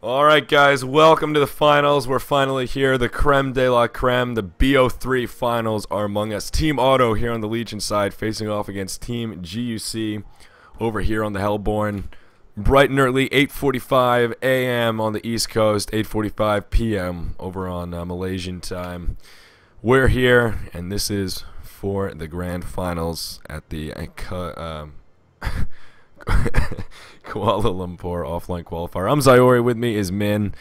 Alright guys, welcome to the finals. We're finally here. The creme de la creme, the BO3 finals are among us. Team Auto here on the Legion side facing off against Team GuC over here on the Hellborn. Bright and early, 8:45 a.m. on the East Coast, 8:45 p.m. over on Malaysian time. We're here, and this is for the grand finals at the Kuala Lumpur offline qualifier. I'm Zyori, with me is Min.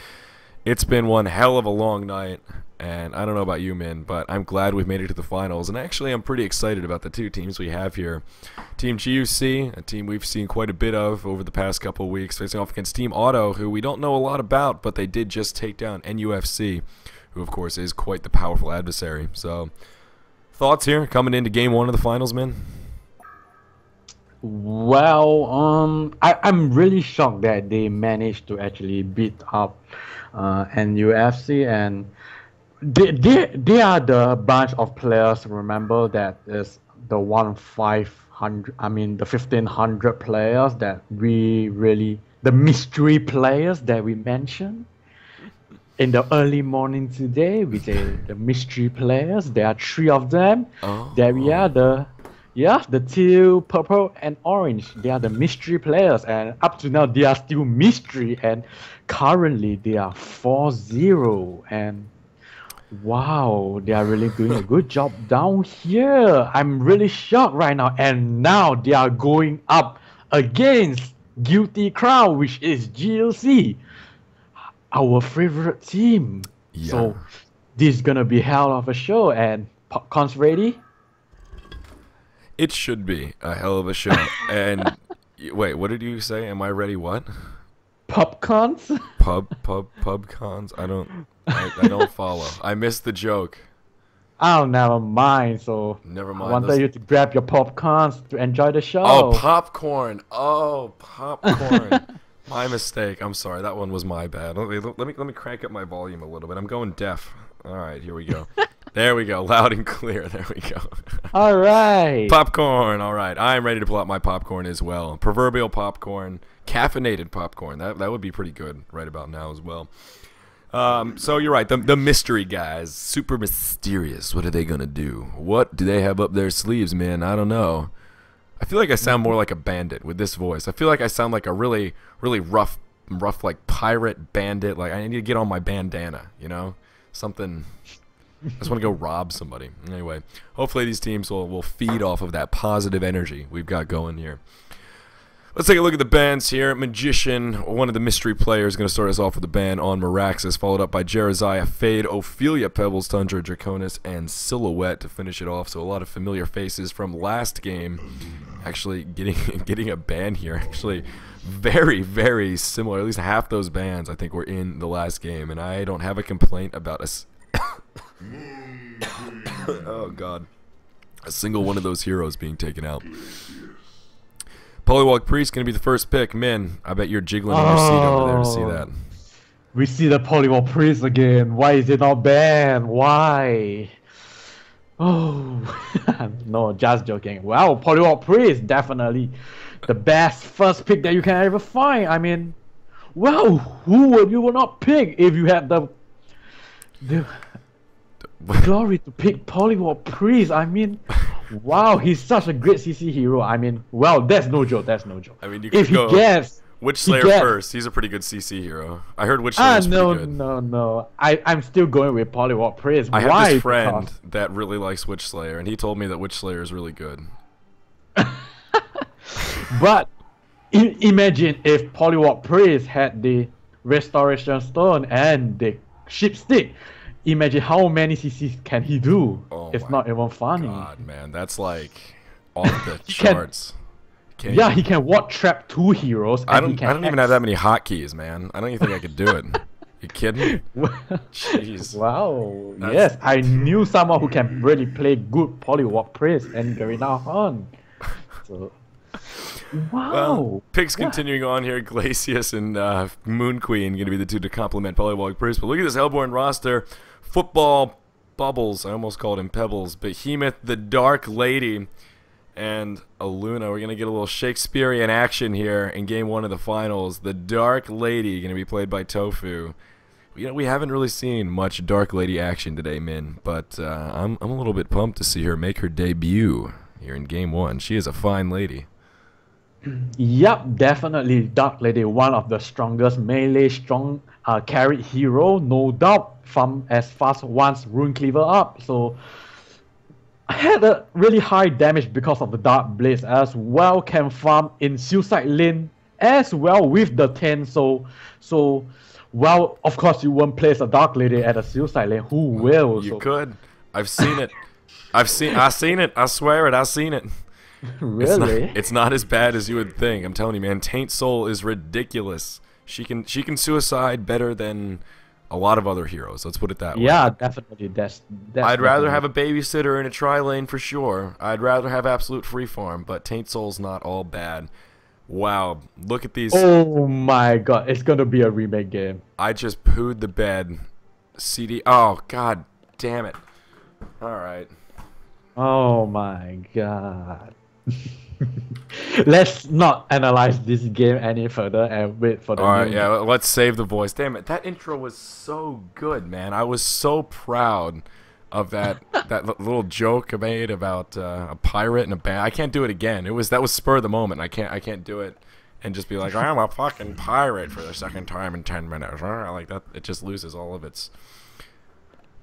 It's been one hell of a long night, and I don't know about you, Min, but I'm glad we've made it to the finals. And actually, I'm pretty excited about the two teams we have here. Team GuC, a team we've seen quite a bit of over the past couple of weeks, facing off against Team Auto, who we don't know a lot about, but they did just take down NFC, who of course is quite the powerful adversary. So, thoughts here coming into game one of the finals, Min? Well, I'm really shocked that they managed to actually beat up NFC, and they are the bunch of players. Remember that is the 1,500. I mean the 1,500 players that the mystery players that we mentioned in the early morning today. We say the mystery players. There are 3 of them. Oh. There we are. The teal, purple, and orange. They are the mystery players, and up to now they are still mystery. And currently they are 4-0. And wow, they are really doing a good job down here. I'm really shocked right now. And now they are going up against Guilty Crown, which is GuC, our favorite team. Yeah. So this is gonna be hell of a show. And popcorn's ready. It should be a hell of a show. And wait, what did you say? Am I ready? What? Popcorns? Pubcons? I don't follow. I missed the joke. Oh, never mind. So Never mind. I wanted you to grab your popcorns to enjoy the show. Oh, popcorn. Oh, popcorn. My mistake. I'm sorry. That one was my bad. Let me crank up my volume a little bit. I'm going deaf. All right, here we go. There we go. Loud and clear. There we go. All right. Popcorn. All right. I'm ready to pull out my popcorn as well. Proverbial popcorn. Caffeinated popcorn. That would be pretty good right about now as well. So you're right. The mystery guys. Super mysterious. What are they going to do? What do they have up their sleeves, man? I don't know. I feel like I sound more like a bandit with this voice. I feel like I sound like a really rough like pirate bandit. Like I need to get on my bandana, you know? Something. I just want to go rob somebody. Anyway, hopefully these teams will feed off of that positive energy we've got going here. Let's take a look at the bans here. Magician, one of the mystery players, going to start us off with the ban on Meraxis, followed up by Jeremiah, Fade, Ophelia, Pebbles, Tundra, Draconis, and Silhouette to finish it off. So a lot of familiar faces from last game actually getting a ban here. Actually very similar. At least half those bans I think were in the last game, and I don't have a complaint about us. Oh god, a single one of those heroes being taken out. Polywalk Priest gonna be the first pick. Min, I bet you're jiggling in your seat over there to see that. We see the Polywalk Priest again. Why is it not banned? Why? Oh, no, just joking. Wow, Polywalk Priest, definitely the best first pick that you can ever find. I mean, well, who would you not pick if you had the glory to pick Polywalk Priest? I mean, wow, he's such a great CC hero. I mean, well, that's no joke. That's no joke. I mean, you could go Witch Slayer first. He's a pretty good CC hero. I heard Witch Slayer is pretty good. No. I'm still going with Polywalk Priest. I have this friend that really likes Witch Slayer, and he told me that Witch Slayer is really good. But imagine if Polywalk Priest had the Restoration Stone and the Ship Stick. Imagine how many CCs can he do? Oh, it's not even funny. God, man, that's like off the charts. He can ward trap 2 heroes. I don't even have that many hotkeys, man. I don't even think I could do it. You kidding? Jeez. Wow. Yes, I knew someone who can really play good Polywalk Priest and Garena Han. So, wow. Well, picks continuing on here. Glacius and Moon Queen going to be the 2 to complement Polywalk Priest. But look at this Hellborn roster. Football Bubbles. I almost called him Pebbles. Behemoth, the Dark Lady, and a Luna. We're gonna get a little Shakespearean action here in Game 1 of the finals. The Dark Lady gonna be played by Tofu. You know, we haven't really seen much Dark Lady action today, Min, but I'm a little bit pumped to see her make her debut here in Game 1. She is a fine lady. Yep, definitely Dark Lady, one of the strongest melee carried hero, no doubt, from as fast once Rune Cleaver up. So had a really high damage because of the Dark Blades, as well can farm in Suicide Lane as well with the 10. So well, of course you won't place a Dark Lady at a Suicide Lane. Who will? You could. I've seen it. I seen it. I swear it. I've seen it. Really? It's not as bad as you would think. I'm telling you, man. Taint Soul is ridiculous. She can suicide better than a lot of other heroes. Let's put it that way. Yeah, definitely. That's I'd rather have a babysitter in a tri-lane for sure. I'd rather have absolute free farm, but Taint Soul's not all bad. Wow, look at these. Oh my god, it's gonna be a remake game. I just pooed the bed. CD. Oh, god damn it. Alright. Oh my god. Let's not analyze this game any further and wait for the Alright, yeah, let's save the voice. Damn it, that intro was so good, man. I was so proud of that little joke I made about a pirate and a band. I can't do it again. That was spur of the moment. I can't do it and just be like, I'm a fucking pirate for the second time in 10 minutes. Like that, it just loses all of its.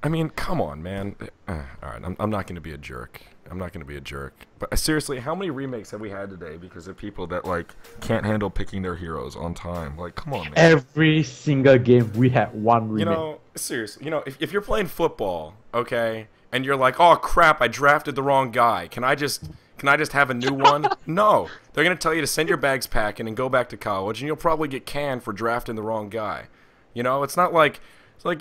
I mean, come on, man. All right, I'm not going to be a jerk. I'm not going to be a jerk. But seriously, how many remakes have we had today because of people that like can't handle picking their heroes on time? Like, come on, man. Every single game we had one remake. You know, seriously, you know, if you're playing football, okay, and you're like, oh crap, I drafted the wrong guy. Can I just have a new one? No, they're gonna tell you to send your bags packing and go back to college, and you'll probably get canned for drafting the wrong guy. You know, it's not like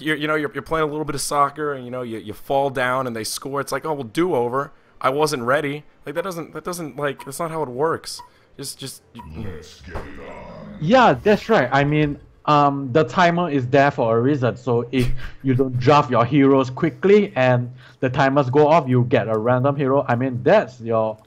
you're playing a little bit of soccer and you fall down and they score. It's like, oh well, do over. I wasn't ready. Like that doesn't like that's not how it works. Let's get it on. Yeah, that's right. I mean, the timer is there for a reason. So if you don't draft your heroes quickly and the timers go off, you get a random hero. I mean, that's your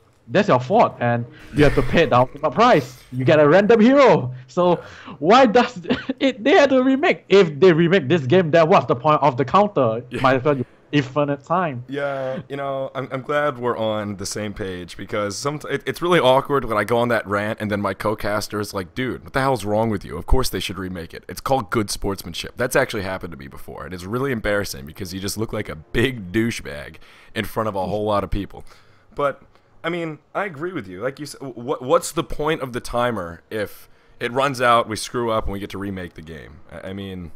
fault, and you have to pay the ultimate price. You get a random hero. So why does they have to remake? If they remake this game, then what's the point of the counter? Yeah. Might as well infinite time. Yeah, you know, I'm glad we're on the same page because it's really awkward when I go on that rant and then my co-caster is like, dude, what the hell's wrong with you? Of course they should remake it. It's called good sportsmanship. That's actually happened to me before, and it's really embarrassing because you just look like a big douchebag in front of a whole lot of people. But I mean, I agree with you. Like you said, what's the point of the timer if it runs out, we screw up, and we get to remake the game? I mean,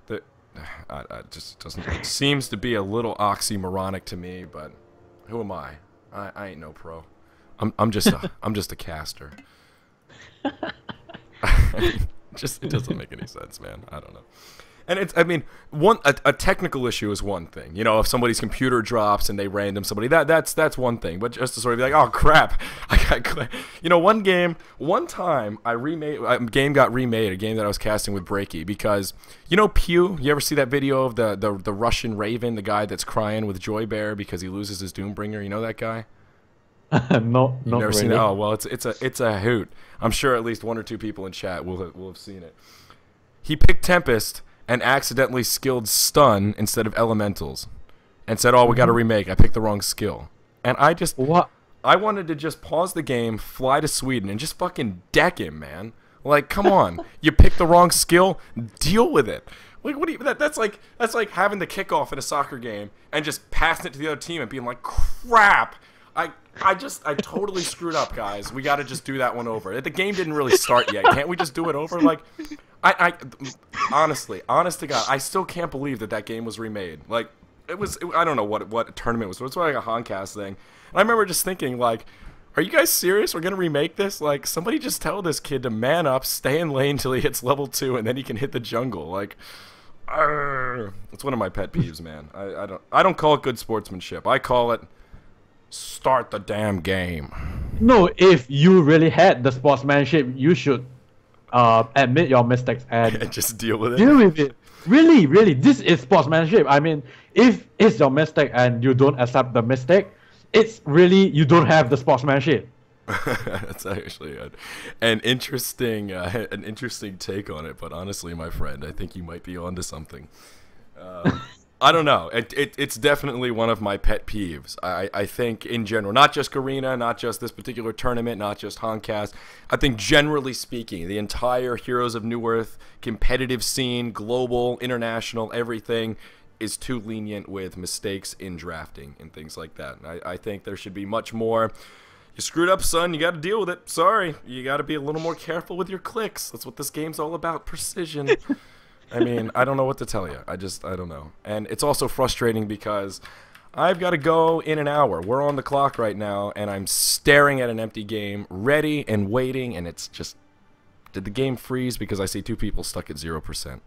it just doesn't. It seems to be a little oxymoronic to me. But who am I? I ain't no pro. I'm just a caster. It doesn't make any sense, man. I don't know. And I mean, a technical issue is one thing. You know, if somebody's computer drops and they random somebody, that's one thing. But just to sort of be like, oh crap, one time a game got remade, a game that I was casting with Breaky, because you know Pew. You ever see that video of the Russian Raven, the guy that's crying with Joy Bear because he loses his Doombringer? You know that guy? No, You've never seen it? Oh well, it's a hoot. I'm sure at least 1 or 2 people in chat will have seen it. He picked Tempest and accidentally skilled Stun instead of Elementals, and said, "Oh, we got to remake. I picked the wrong skill." And I wanted to just pause the game, fly to Sweden, and just fucking deck him, man. Like, come on, you picked the wrong skill, deal with it. Like, what do you? That's like having the kickoff in a soccer game and just passing it to the other team and being like, "Crap, I totally screwed up, guys. We got to just do that one over. The game didn't really start yet. Can't we just do it over?" Like, honestly, honest to God, I still can't believe that game was remade. Like, I don't know what tournament it was. It was like a Honcast thing. And I remember just thinking, like, are you guys serious? We're going to remake this? Like, somebody just tell this kid to man up, stay in lane till he hits level 2, and then he can hit the jungle. Like, it's one of my pet peeves, man. I don't call it good sportsmanship. I call it start the damn game. No, if you really had the sportsmanship, you should admit your mistakes and just deal with it. Deal with it. Really, this is sportsmanship. I mean, if it's your mistake and you don't accept the mistake, it's really you don't have the sportsmanship. That's actually an interesting take on it. But honestly, my friend, I think you might be onto something. I don't know. It's definitely one of my pet peeves. I think in general, not just Garena, not just this particular tournament, not just Honcast. I think generally speaking, the entire Heroes of New Earth competitive scene, global, international, everything is too lenient with mistakes in drafting and things like that. And I think there should be much more. You screwed up, son. You got to deal with it. Sorry. You got to be a little more careful with your clicks. That's what this game's all about. Precision. I mean, I don't know what to tell you. I don't know. And it's also frustrating because I've got to go in an hour. We're on the clock right now, and I'm staring at an empty game, ready and waiting, and it's just... Did the game freeze because I see two people stuck at 0%?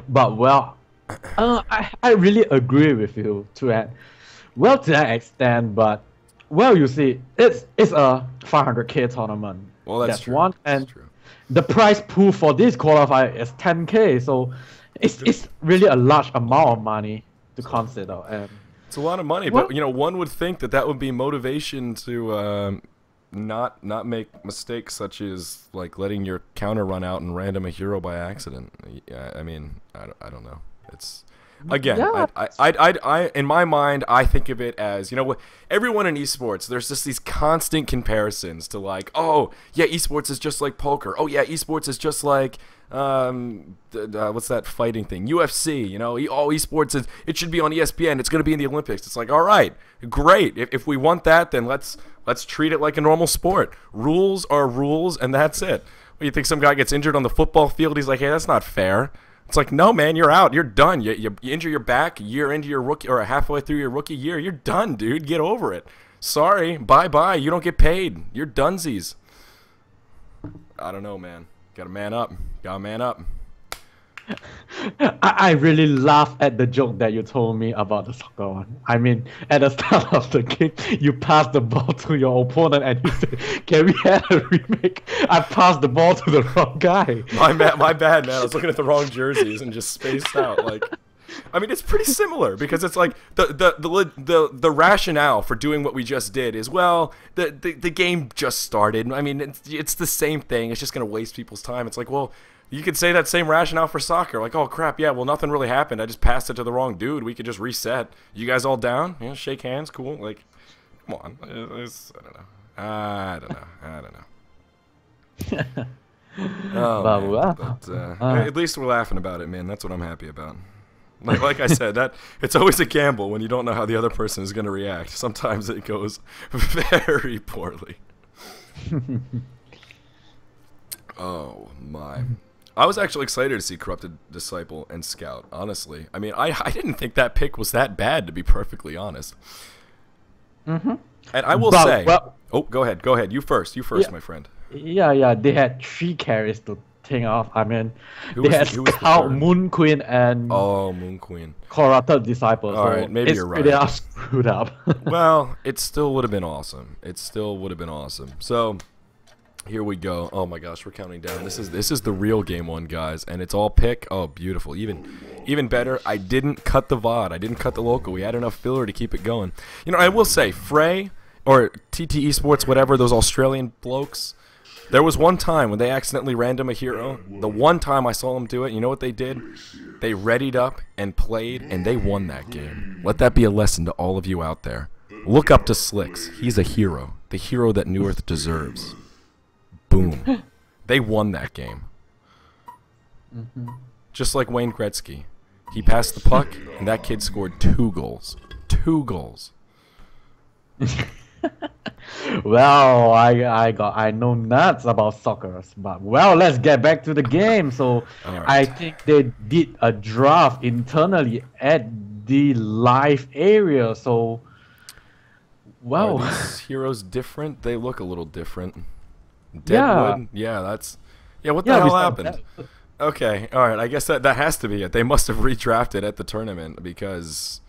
But, well, I really agree with you to that. Well, to that extent, but, well, you see, it's a 500k tournament. Well, that's true. One, and that's true. The prize pool for this qualifier is 10k, so it's really a large amount of money to consider. And it's a lot of money, but you know, one would think that would be motivation to not make mistakes such as like letting your counter run out and random a hero by accident. Yeah, I mean, I don't know. It's again, yeah. I in my mind, I think of it as, you know, everyone in esports, there's just these constant comparisons to like, oh yeah, esports is just like poker. Oh yeah, esports is just like what's that fighting thing? UFC. You know, esports it should be on ESPN. It's going to be in the Olympics. It's like, all right, great. If we want that, then let's treat it like a normal sport. Rules are rules, and that's it. Well, you think some guy gets injured on the football field? He's like, hey, that's not fair. It's like, no, man, you're out. You're done. You injure your back a year into your rookie, or halfway through your rookie year. You're done, dude. Get over it. Sorry. Bye-bye. You don't get paid. You're dunsies. I don't know, man. Gotta man up. Gotta man up. I really laugh at the joke that you told me about the soccer one. I mean, at the start of the game, you pass the ball to your opponent and you say, can we have a remake? I passed the ball to the wrong guy. My bad, man. I was looking at the wrong jerseys and just spaced out. Like, I mean, it's pretty similar because it's like the rationale for doing what we just did is, well, the game just started. I mean, it's the same thing. It's just going to waste people's time. It's like, well, you could say that same rationale for soccer. Like, oh, crap, yeah, well, nothing really happened. I just passed it to the wrong dude. We could just reset. You guys all down? Yeah, shake hands. Cool. Like, come on. I don't know. Oh, man. At least we're laughing about it, man. That's what I'm happy about. Like I said, that it's always a gamble when you don't know how the other person is going to react. Sometimes it goes very poorly. Oh, my. I was actually excited to see Corrupted Disciple and Scout, honestly. I mean, I didn't think that pick was that bad, to be perfectly honest. Mm-hmm. And I will say... Well, oh, go ahead. Go ahead. You first, yeah, my friend. Yeah. They had 3 carries to think of. I mean, they had Scout, Moon Queen, and... Oh, Moon Queen. Corrupted Disciple. All right, maybe you're right. They are screwed up. Well, it still would have been awesome. So... Here we go. Oh my gosh, we're counting down. This is the real game one, guys, and it's all pick. Oh, beautiful. Even better, I didn't cut the VOD. I didn't cut the local. We had enough filler to keep it going. You know, I will say, Frey or TT Esports, whatever, those Australian blokes, there was one time when they accidentally random a hero. The one time I saw them do it, you know what they did? They readied up and played, and they won that game. Let that be a lesson to all of you out there. Look up to Slicks. He's a hero. The hero that New Earth deserves. Boom. They won that game. Mm-hmm. Just like Wayne Gretzky. He passed the puck, and that kid scored 2 goals. 2 goals. Well, I know nuts about soccer, but well, let's get back to the game. So right. I think they did a draft internally at the live area. So, well, are these heroes different? They look a little different. Deadwood? Yeah, what the hell happened? Okay, alright, I guess that has to be it. They must have redrafted at the tournament because...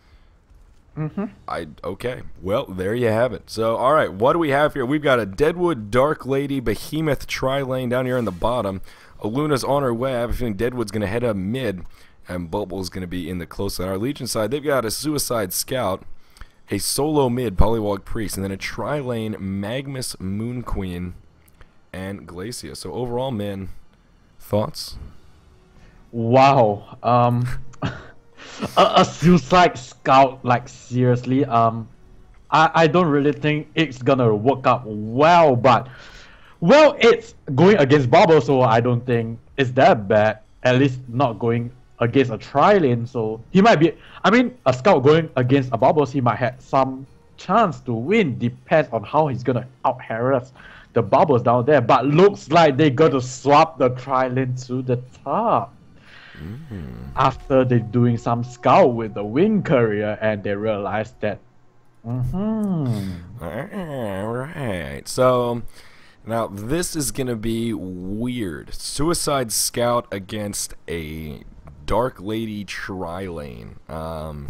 Okay, well, there you have it. So, alright, what do we have here? We've got a Deadwood, Dark Lady, Behemoth tri-lane down here in the bottom. Luna's on her way. I have a feeling Deadwood's going to head up mid, and Bubble's going to be in the close on our Legion side. They've got a Suicide Scout, a solo mid Polywog Priest, and then a tri-lane Magnus Moon Queen and Glacia. So overall, Min, thoughts? Wow. A suicide scout, like seriously. I don't really think it's gonna work out well, but well, it's going against Bubble, so I don't think it's that bad. At least not going against a tri-lane, so he might be. I mean, a scout going against a Bubbles, he might have some chance to win. Depends on how he's gonna out harass the Bubbles down there. But looks like they got to swap the tri-lane to the top. After they doing some scout with the wing courier, and they realized that. Alright, so now this is gonna be weird. Suicide Scout against a Dark Lady tri-lane. I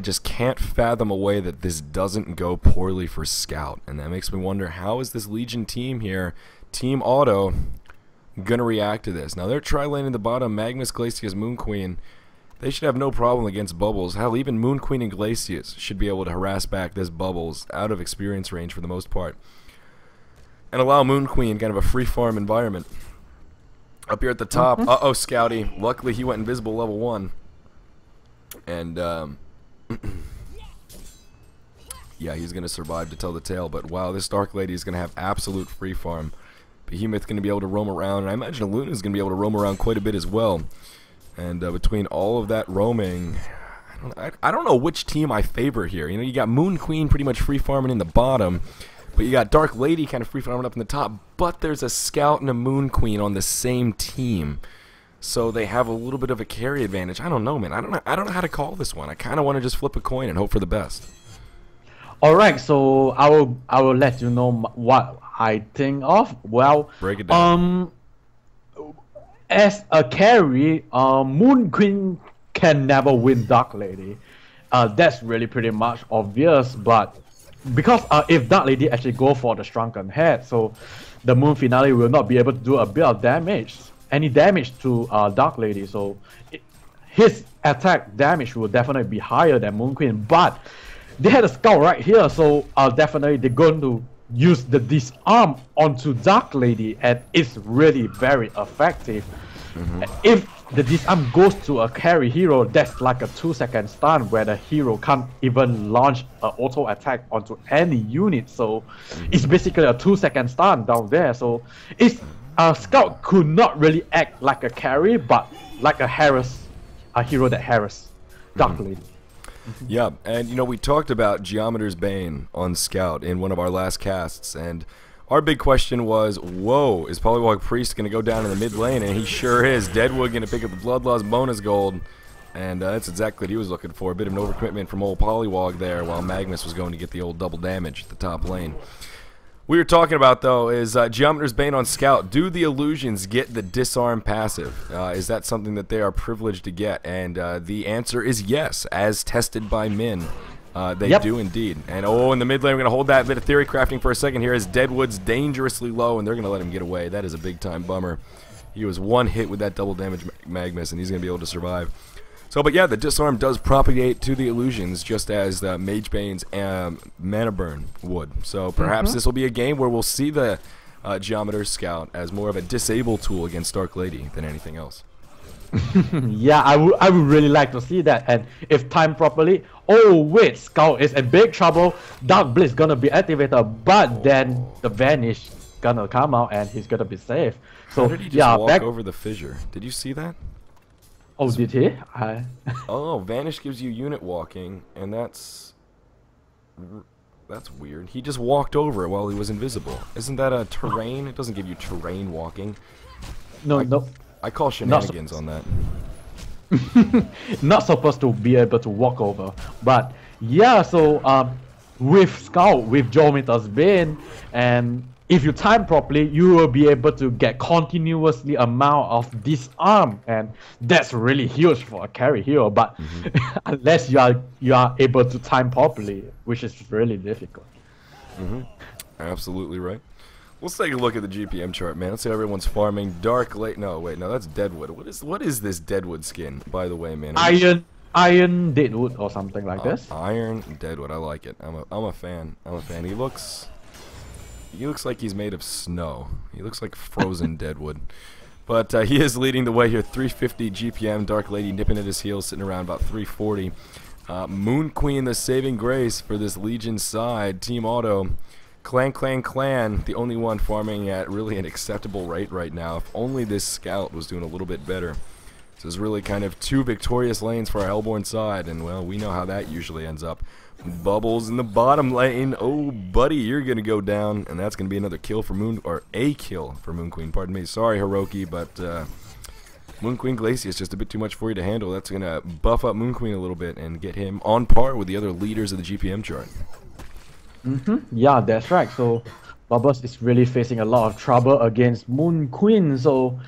just can't fathom a way that this doesn't go poorly for Scout, and that makes me wonder, how is this Legion team here, Team Auto, gonna react to this? Now they're tri-lane in the bottom, Magnus, Glacia's Moon Queen. They should have no problem against Bubbles. Hell, even Moon Queen and Glacius should be able to harass back this Bubbles out of experience range for the most part, and allow Moon Queen kind of a free farm environment. Up here at the top, uh-oh, Scouty. Luckily he went invisible level 1. And, yeah, he's going to survive to tell the tale. But wow, this Dark Lady is going to have absolute free farm. Behemoth's going to be able to roam around, and I imagine Luna's going to be able to roam around quite a bit as well. And between all of that roaming, I don't know which team I favor here. You know, you got Moon Queen pretty much free farming in the bottom, but you got Dark Lady kind of free farming up in the top. But there's a Scout and a Moon Queen on the same team, so they have a little bit of a carry advantage. I don't know, man. I don't know how to call this one. I kind of want to just flip a coin and hope for the best. All right, so I will let you know what I think of. Well, break it down. As a carry, Moon Queen can never win Dark Lady. That's really pretty much obvious, but because if Dark Lady actually go for the Shrunken Head, so the Moon Finale will not be able to do a bit of damage, any damage to Dark Lady, so his attack damage will definitely be higher than Moon Queen, but they had a Scout right here, so definitely they're going to use the disarm onto Dark Lady, and it's really very effective. If the disarm goes to a carry hero, that's like a 2-second stun where the hero can't even launch an auto attack onto any unit, so it's basically a 2-second stun down there. So it's a Scout could not really act like a carry, but like a hero that harass Dark Lady. Yeah, and you know, we talked about Geometer's Bane on Scout in one of our last casts, and our big question was, whoa, is Polywog Priest going to go down in the mid lane? And he sure is. Deadwood going to pick up the Bloodlust bonus gold, and that's exactly what he was looking for. A bit of an overcommitment from old Polywog there, while Magnus was going to get the old double damage at the top lane. We were talking about, though, is Geometer's Bane on Scout. Do the illusions get the disarm passive? Is that something that they are privileged to get? And the answer is yes, as tested by Min. They do indeed. And in the mid lane, we're going to hold that bit of theory crafting for a second here, as Deadwood's dangerously low, and they're going to let him get away. That is a big time bummer. He was one hit with that double damage Magnus, and he's going to be able to survive. So, but yeah, the disarm does propagate to the illusions, just as Mage Bane's Mana Burn would. So perhaps this will be a game where we'll see the Geometer Scout as more of a disable tool against Dark Lady than anything else. Yeah, I would really like to see that. And if timed properly, oh wait, Scout is in big trouble. Dark Blitz gonna be activated, but then the Vanish gonna come out and he's gonna be safe. So how did he just walk over the fissure? Did you see that? Oh, did he? Oh, Vanish gives you unit walking, and that's weird. He just walked over it while he was invisible. Isn't that a terrain? It doesn't give you terrain walking. No. I call shenanigans on that. Not supposed to be able to walk over, but yeah. So with Scout, with Geometer's Bane, and if you time properly, you will be able to get continuously amount of disarm, and that's really huge for a carry hero. But unless you are able to time properly, which is really difficult. Absolutely right. Let's take a look at the GPM chart, man. Let's see how everyone's farming. Dark Late. No, wait, no, that's Deadwood. What is this Deadwood skin, by the way, man? Iron Deadwood or something like this. Iron Deadwood, I like it. I'm a fan. I'm a fan. He looks like he's made of snow. He looks like frozen Deadwood. But he is leading the way here. 350 GPM. Dark Lady nipping at his heels, sitting around about 340. Moon Queen, the saving grace for this Legion side. Team Auto. Clan, the only one farming at really an acceptable rate right now. If only this scout was doing a little bit better. So there's really kind of two victorious lanes for our Hellborn side, and well, we know how that usually ends up. Bubbles in the bottom lane. Oh, buddy, you're gonna go down, and that's gonna be another kill for a kill for Moon Queen. Pardon me. Sorry, Hiroki, but Moon Queen Glacier is just a bit too much for you to handle. That's gonna buff up Moon Queen a little bit and get him on par with the other leaders of the GPM chart. Yeah, that's right. So Bubbles is really facing a lot of trouble against Moon Queen. So,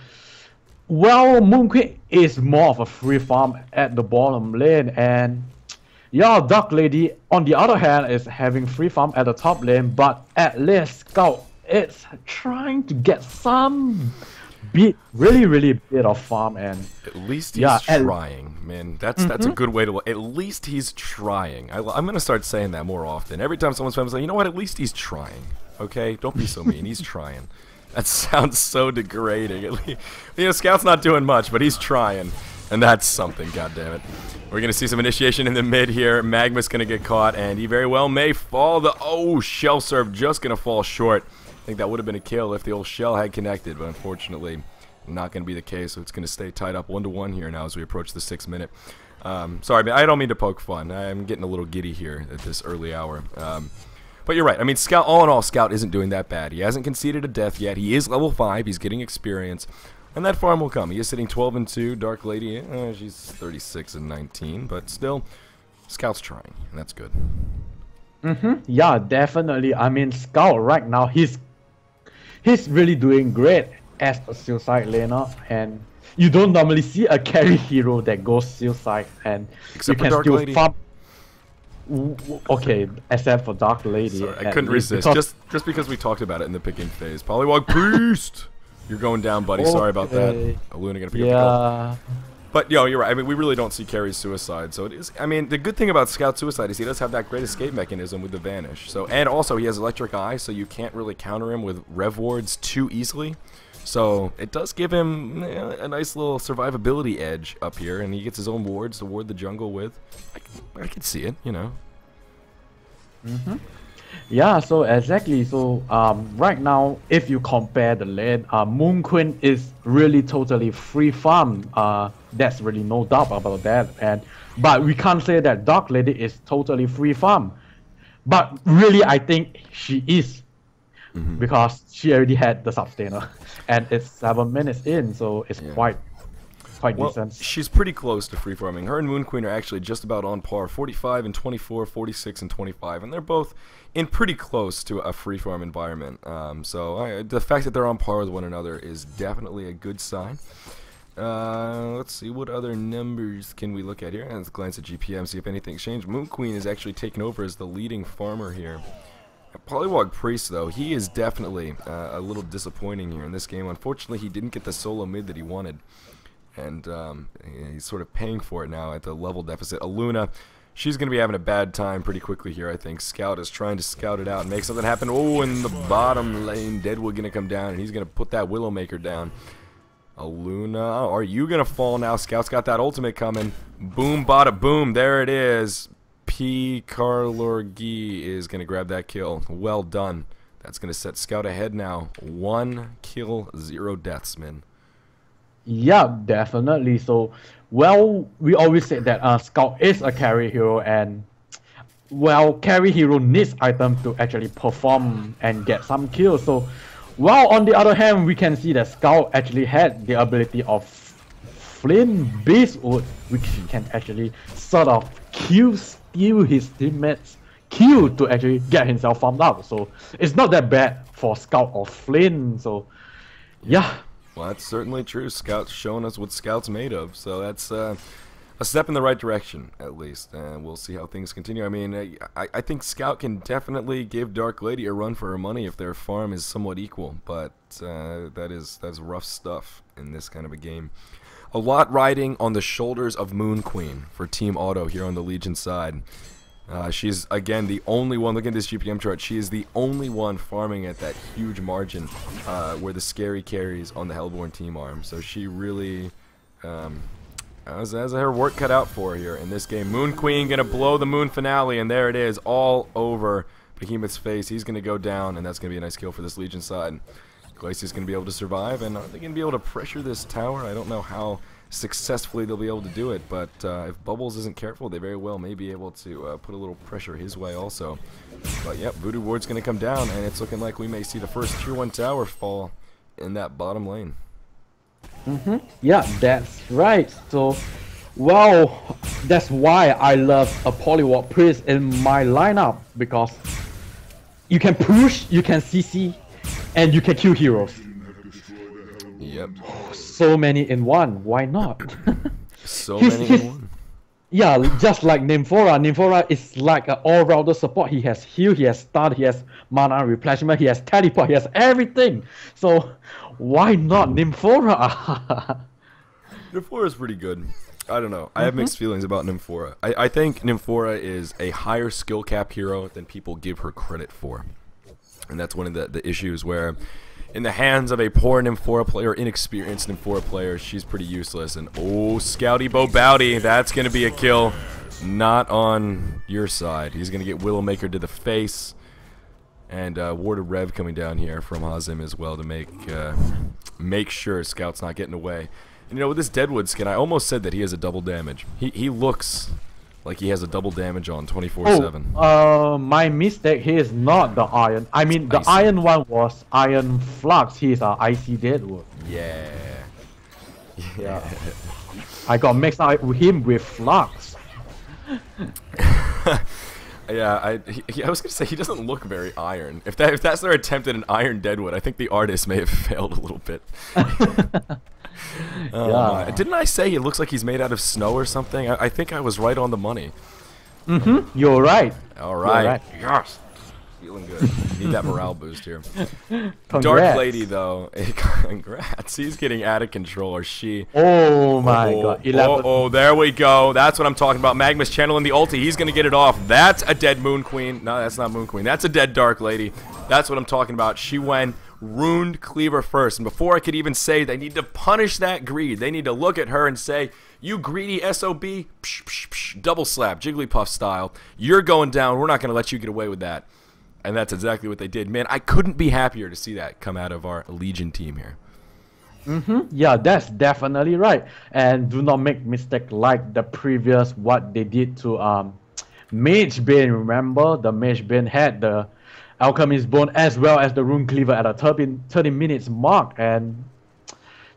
well, Moon Queen is more of a free farm at the bottom lane, and yeah, Dark Lady on the other hand is having free farm at the top lane, but at least Scout is trying to get some really bit of farm, and at least he's trying, man. That's a good way to. At least he's trying. I'm gonna start saying that more often. Every time someone's saying, you know what? At least he's trying. Okay, don't be so mean. He's trying. That sounds so degrading. You know, Scout's not doing much, but he's trying, and that's something. God damn it. We're gonna see some initiation in the mid here. Magma's gonna get caught, and he very well may fall. Shell serve just gonna fall short. I think that would have been a kill if the old shell had connected, but unfortunately not going to be the case, so it's going to stay tied up 1-1 here now as we approach the 6th minute. Sorry, man, I don't mean to poke fun. I'm getting a little giddy here at this early hour. But you're right. I mean, Scout, all in all, Scout isn't doing that bad. He hasn't conceded a death yet. He is level 5. He's getting experience, and that farm will come. He is sitting 12-2. Dark Lady, she's 36-19, but still, Scout's trying, and that's good. Yeah, definitely. I mean, Scout right now, he's really doing great as a suicide laner, and you don't normally see a carry hero that goes suicide, and except you can for Dark still Lady. farm. Okay, except for Dark Lady. Sorry, I couldn't resist. Just because we talked about it in the picking phase. Polywog Priest! You're going down, buddy. Okay. Sorry about that. Luna gonna pick up the call. But, yo, you're right. I mean, we really don't see carries suicide. So it is. I mean, the good thing about Scout suicide is he does have that great escape mechanism with the Vanish. So, and also he has Electric Eye, so you can't really counter him with Rev Wards too easily. So it does give him a nice little survivability edge up here, and he gets his own wards to ward the jungle with. I can see it, you know. Yeah, so exactly. So right now, if you compare the lane, Moon Queen is really totally free farm. There's really no doubt about that. But we can't say that Dark Lady is totally free farm. But really, I think she is, because she already had the sustainer, and it's 7 minutes in, so it's quite decent. She's pretty close to free farming. Her and Moon Queen are actually just about on par, 45 and 24, 46 and 25, and they're both in pretty close to a free farm environment. So the fact that they're on par with one another is definitely a good sign. Let's see, what other numbers can we look at here? Let's glance at GPM, see if anything's changed. Moon Queen is actually taken over as the leading farmer here. Polywog Priest, though, he is definitely a little disappointing here in this game. Unfortunately, he didn't get the solo mid that he wanted, and he's sort of paying for it now at the level deficit. Aluna, she's going to be having a bad time pretty quickly here, I think. Scout is trying to scout it out and make something happen. Oh, in the bottom lane, Deadwood going to come down, and he's going to put that Willowmaker down. Aluna, are you going to fall now? Scout's got that ultimate coming. Boom, bada, boom, there it is. P. Karlorgi is going to grab that kill. Well done. That's going to set Scout ahead now. 1 kill, 0 deaths, man. Yeah, definitely. So, well, we always say that Scout is a carry hero, and well, carry hero needs items to actually perform and get some kills. So, well, on the other hand, we can see that Scout actually had the ability of Flint Beastwood, which he can actually sort of steal his teammates' kill to actually get himself farmed out. So it's not that bad for Scout or Flint. So yeah. Well, that's certainly true. Scout's showing us what Scout's made of. So that's a step in the right direction, at least, and we'll see how things continue. I mean, I think Scout can definitely give Dark Lady a run for her money if their farm is somewhat equal, but that's rough stuff in this kind of a game. A lot riding on the shoulders of Moon Queen for Team Auto here on the Legion side. She's, again, the only one, look at this GPM chart, she is the only one farming at that huge margin where the scary carries on the Hellborn team arm. So she really has her work cut out for her here in this game. Moon Queen going to blow the Moon Finale, and there it is, all over Behemoth's face. He's going to go down, and that's going to be a nice kill for this Legion side. Glacia's going to be able to survive, and are they going to be able to pressure this tower? I don't know how successfully they'll be able to do it, but if Bubbles isn't careful, they very well may be able to put a little pressure his way also. But yep, Voodoo Ward's going to come down, and it's looking like we may see the first Tier 1 tower fall in that bottom lane. Yeah, that's right. So, well, that's why I love a Polywog Priest in my lineup, because you can push, you can CC, and you can kill heroes. Yep. So many in one, why not? So many in one. Yeah, just like Nymphora. Nymphora is like an all-rounder support. He has heal, he has stun, he has mana replenishment, he has teleport, he has everything. So, why not Nymphora? Nymphora is pretty good. I don't know. I have mixed feelings about Nymphora. I think Nymphora is a higher skill cap hero than people give her credit for. And that's one of the issues where, in the hands of a poor Nymphora player, inexperienced Nymphora player, she's pretty useless. And oh, Scouty Bo Bowdy, that's going to be a kill. Not on your side. He's going to get Willowmaker to the face. And Ward of Rev coming down here from Hazim as well to make sure Scout's not getting away. And you know, with this Deadwood skin, I almost said that he has a double damage. He looks like he has a double damage on 24/7. Oh, my mistake. He is not the Iron. I mean, the Iron one was Iron Flux. He is an Icy Deadwood. Yeah. Yeah. I got mixed up with him with Flux. Yeah, I was gonna say he doesn't look very iron. If that's their attempt at an Iron Deadwood, I think the artist may have failed a little bit. Yeah. Didn't I say he looks like he's made out of snow or something? I think I was right on the money. You're right. All right. You're right. Yes. Feeling good. Need that morale boost here. Congrats. Dark Lady, though. Congrats. He's getting out of control, or she. Oh my god. 11. Oh, there we go. That's what I'm talking about. Magma's channeling the ulti. He's going to get it off. That's a dead Moon Queen. No, that's not Moon Queen. That's a dead Dark Lady. That's what I'm talking about. She went Runed Cleaver first. And before I could even say they need to punish that greed, they need to look at her and say, you greedy SOB, psh, psh, psh, double slap, Jigglypuff style. You're going down. We're not going to let you get away with that. And that's exactly what they did. Man, I couldn't be happier to see that come out of our Legion team here. Yeah, that's definitely right. And do not make mistake like the previous what they did to Mage Bane. Remember, the Mage Bane had the Alchemist Bone as well as the Rune Cleaver at a 30 minutes mark, and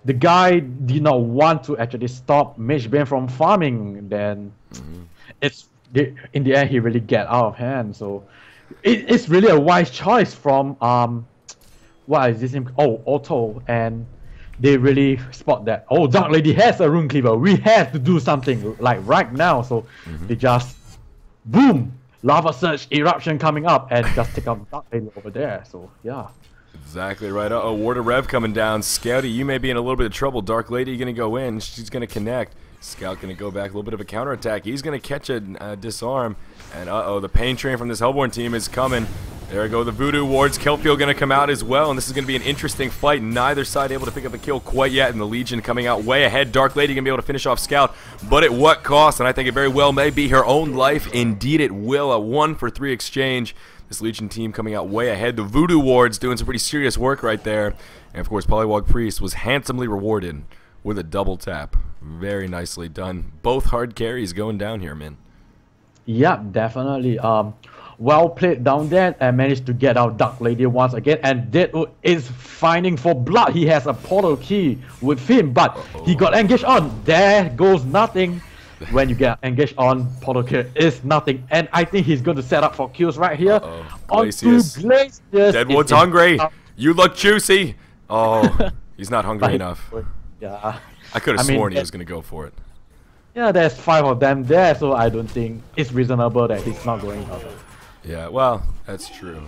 the guy did not want to actually stop Mage Bane from farming. Then in the end he really get out of hand. So it's really a wise choice from what is this name? Oh, Otto, and they really spot that, oh, Dark Lady has a Rune Cleaver, we have to do something like right now. So they just boom, Lava Surge eruption coming up and just take out Dark Lady over there. So yeah, exactly right. Uh-oh, Ward of Rev coming down. Scouty, you may be in a little bit of trouble. Dark Lady gonna go in, she's gonna connect. Scout gonna go back, a little bit of a counterattack. He's gonna catch a disarm, and uh-oh, the pain train from this Hellborn team is coming. There we go, the Voodoo Wards. Kelpio gonna come out as well, and this is gonna be an interesting fight. Neither side able to pick up a kill quite yet, and the Legion coming out way ahead. Dark Lady gonna be able to finish off Scout, but at what cost? And I think it very well may be her own life. Indeed it will. A 1-for-3 exchange. This Legion team coming out way ahead. The Voodoo Wards doing some pretty serious work right there. And of course, Polywog Priest was handsomely rewarded with a double tap. Very nicely done. Both hard carries going down here, man. Yeah, definitely. Well played down there, and managed to get out Dark Lady once again. And Deadwood is finding for blood. He has a portal key with him, but he got engaged on. There goes nothing. When you get engaged on, portal key is nothing. And I think he's going to set up for kills right here. Glacius. Deadwood's hungry. You look juicy. Oh, he's not hungry enough. Yeah. I could have sworn he was going to go for it. Yeah, there's 5 of them there, so I don't think it's reasonable that he's not going up. Yeah, well, that's true.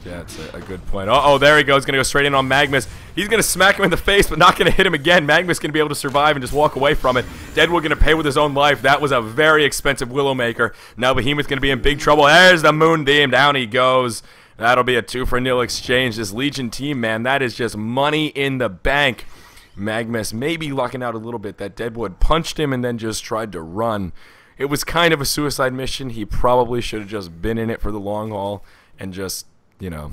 Yeah, it's a good point. Oh, there he goes. Going to go straight in on Magnus. He's going to smack him in the face, but not going to hit him again. Magnus going to be able to survive and just walk away from it. Deadwood going to pay with his own life. That was a very expensive Willowmaker. Now Behemoth going to be in big trouble. There's the Moonbeam. Down he goes. That'll be a 2-for-0 exchange. This Legion team, man, that is just money in the bank. Magnus may be lucking out a little bit. That Deadwood punched him and then just tried to run. It was kind of a suicide mission. He probably should have just been in it for the long haul and just, you know,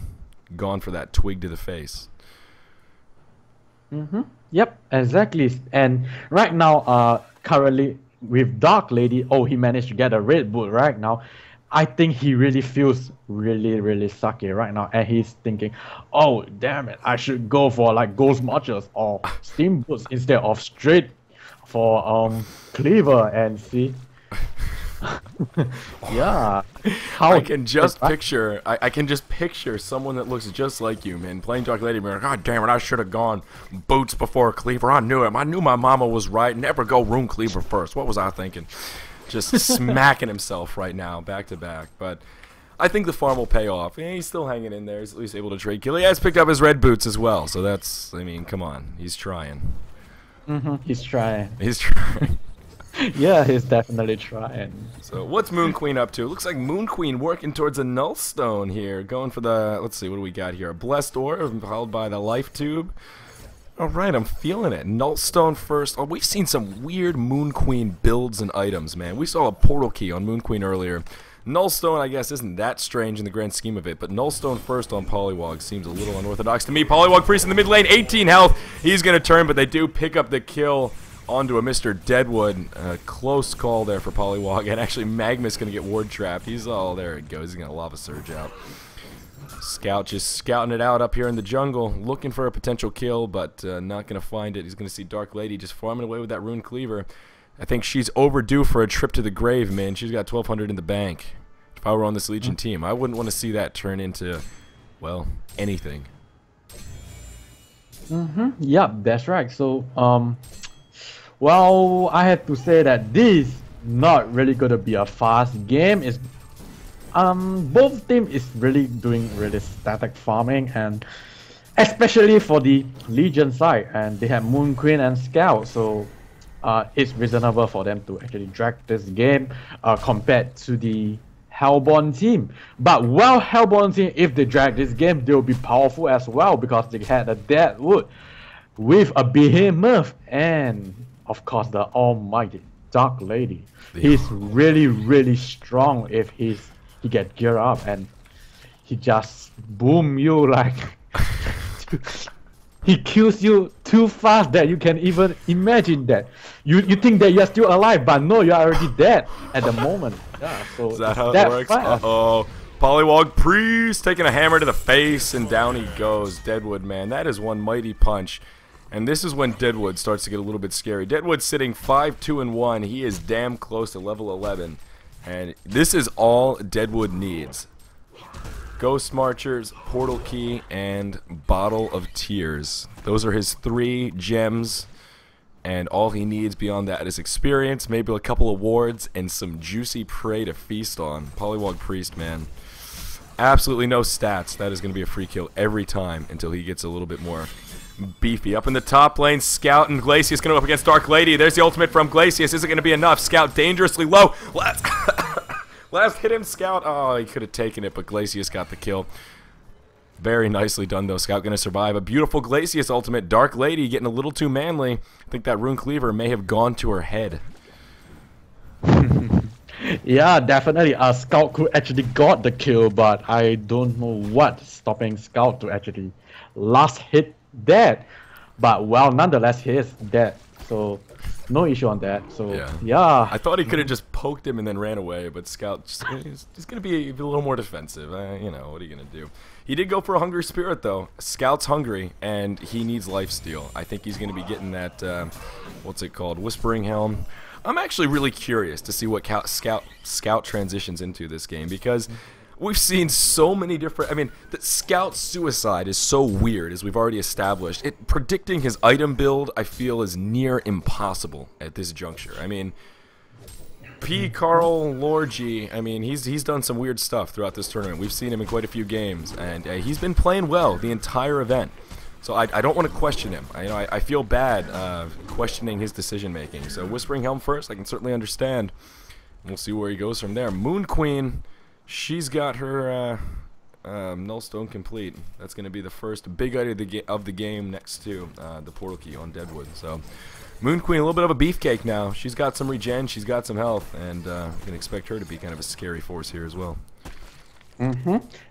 gone for that twig to the face. Yep, exactly. And right now, currently with Dark Lady, he managed to get a Red Bull right now. I think he really feels really sucky right now, and he's thinking, oh damn it, I should go for like Ghost Marchers or Steam Boots instead of straight for Cleaver and see. Yeah, I can just picture. I can just picture someone that looks just like you, man, playing Dark Lady. Like, God damn it, I should have gone Boots before Cleaver. I knew it. I knew my mama was right. Never go Rune Cleaver first. What was I thinking? Just smacking himself right now, back to back. But I think the farm will pay off. Yeah, he's still hanging in there. He's at least able to trade kill. He has picked up his red boots as well. So that's, I mean, come on, he's trying. He's trying. He's trying. Yeah, he's definitely trying. So what's Moon Queen up to? Looks like Moon Queen working towards a Null Stone here. Going for the, let's see, what do we got here? A Blessed Orb, followed by the Life Tube. All right, I'm feeling it. Null Stone first. Oh, we've seen some weird Moon Queen builds and items, man. We saw a Portal Key on Moon Queen earlier. Null Stone, I guess, isn't that strange in the grand scheme of it, but Null Stone first on Polywog seems a little unorthodox to me. Polywog Priest in the mid lane, 18 health. He's going to turn, but they do pick up the kill onto a Mr. Deadwood. Close call there for Polywog, and actually Magma's going to get ward trapped. He's all there it goes. He's going to Lava Surge out. Scout just scouting it out up here in the jungle, looking for a potential kill, but not going to find it. He's going to see Dark Lady just farming away with that Rune Cleaver. I think she's overdue for a trip to the grave, man. She's got 1,200 in the bank. If I were on this Legion team, I wouldn't want to see that turn into, well, anything. Yep, that's right. So, well, I have to say that this not really gonna be a fast game. It's both team is really doing really static farming, and especially for the Legion side, and they have Moon Queen and Scout, so it's reasonable for them to actually drag this game compared to the Hellborn team. But while Hellborn team, if they drag this game, they'll be powerful as well because they had a Deadwood with a Behemoth and of course the almighty Dark Lady. He's really strong if he get geared up, and he just boom you like he kills you too fast that you can even imagine that. You think that you're still alive, but no, you're already dead at the moment. Yeah, so is that how it works? Uh-oh. Polywog Priest taking a hammer to the face, and down he goes. Deadwood, man, that is one mighty punch. And this is when Deadwood starts to get a little bit scary. Deadwood's sitting 5-2-1. He is damn close to level 11. And this is all Deadwood needs. Ghost Marchers, Portal Key, and Bottle of Tears. Those are his 3 gems. And all he needs beyond that is experience, maybe a couple of wards, and some juicy prey to feast on. Polywog Priest, man. Absolutely no stats. That is going to be a free kill every time until he gets a little bit more beefy. Up in the top lane, Scout and Glacius going to go up against Dark Lady. There's the ultimate from Glacius. Isn't going to be enough. Scout dangerously low. Last hit him, Scout. Oh, he could have taken it, but Glacius got the kill. Very nicely done, though. Scout going to survive. A beautiful Glacius ultimate. Dark Lady getting a little too manly. I think that Rune Cleaver may have gone to her head. Yeah, definitely. Scout could actually got the kill, but I don't know what stopping Scout to actually last hit dead. But well, nonetheless, he is dead. So no issue on that. So yeah. I thought he could have just poked him and then ran away, but Scout just going to be a little more defensive. You know, what are you going to do? He did go for a Hungry Spirit, though. Scout's hungry, and he needs lifesteal. I think he's going to be getting that, what's it called, Whispering Helm. I'm actually really curious to see what Scout transitions into this game, because we've seen so many different... I mean, the Scout suicide is so weird, as we've already established. Predicting his item build, I feel, is near impossible at this juncture. I mean, P. Carl Lorgy, I mean, he's done some weird stuff throughout this tournament. We've seen him in quite a few games, and he's been playing well the entire event. So I don't want to question him. I feel bad questioning his decision making. So Whispering Helm first, I can certainly understand. We'll see where he goes from there. Moon Queen, she's got her Nullstone complete. That's going to be the first big item of the game next to the portal key on Deadwood. So Moon Queen, a little bit of a beefcake now. She's got some regen, she's got some health, and you can expect her to be kind of a scary force here as well.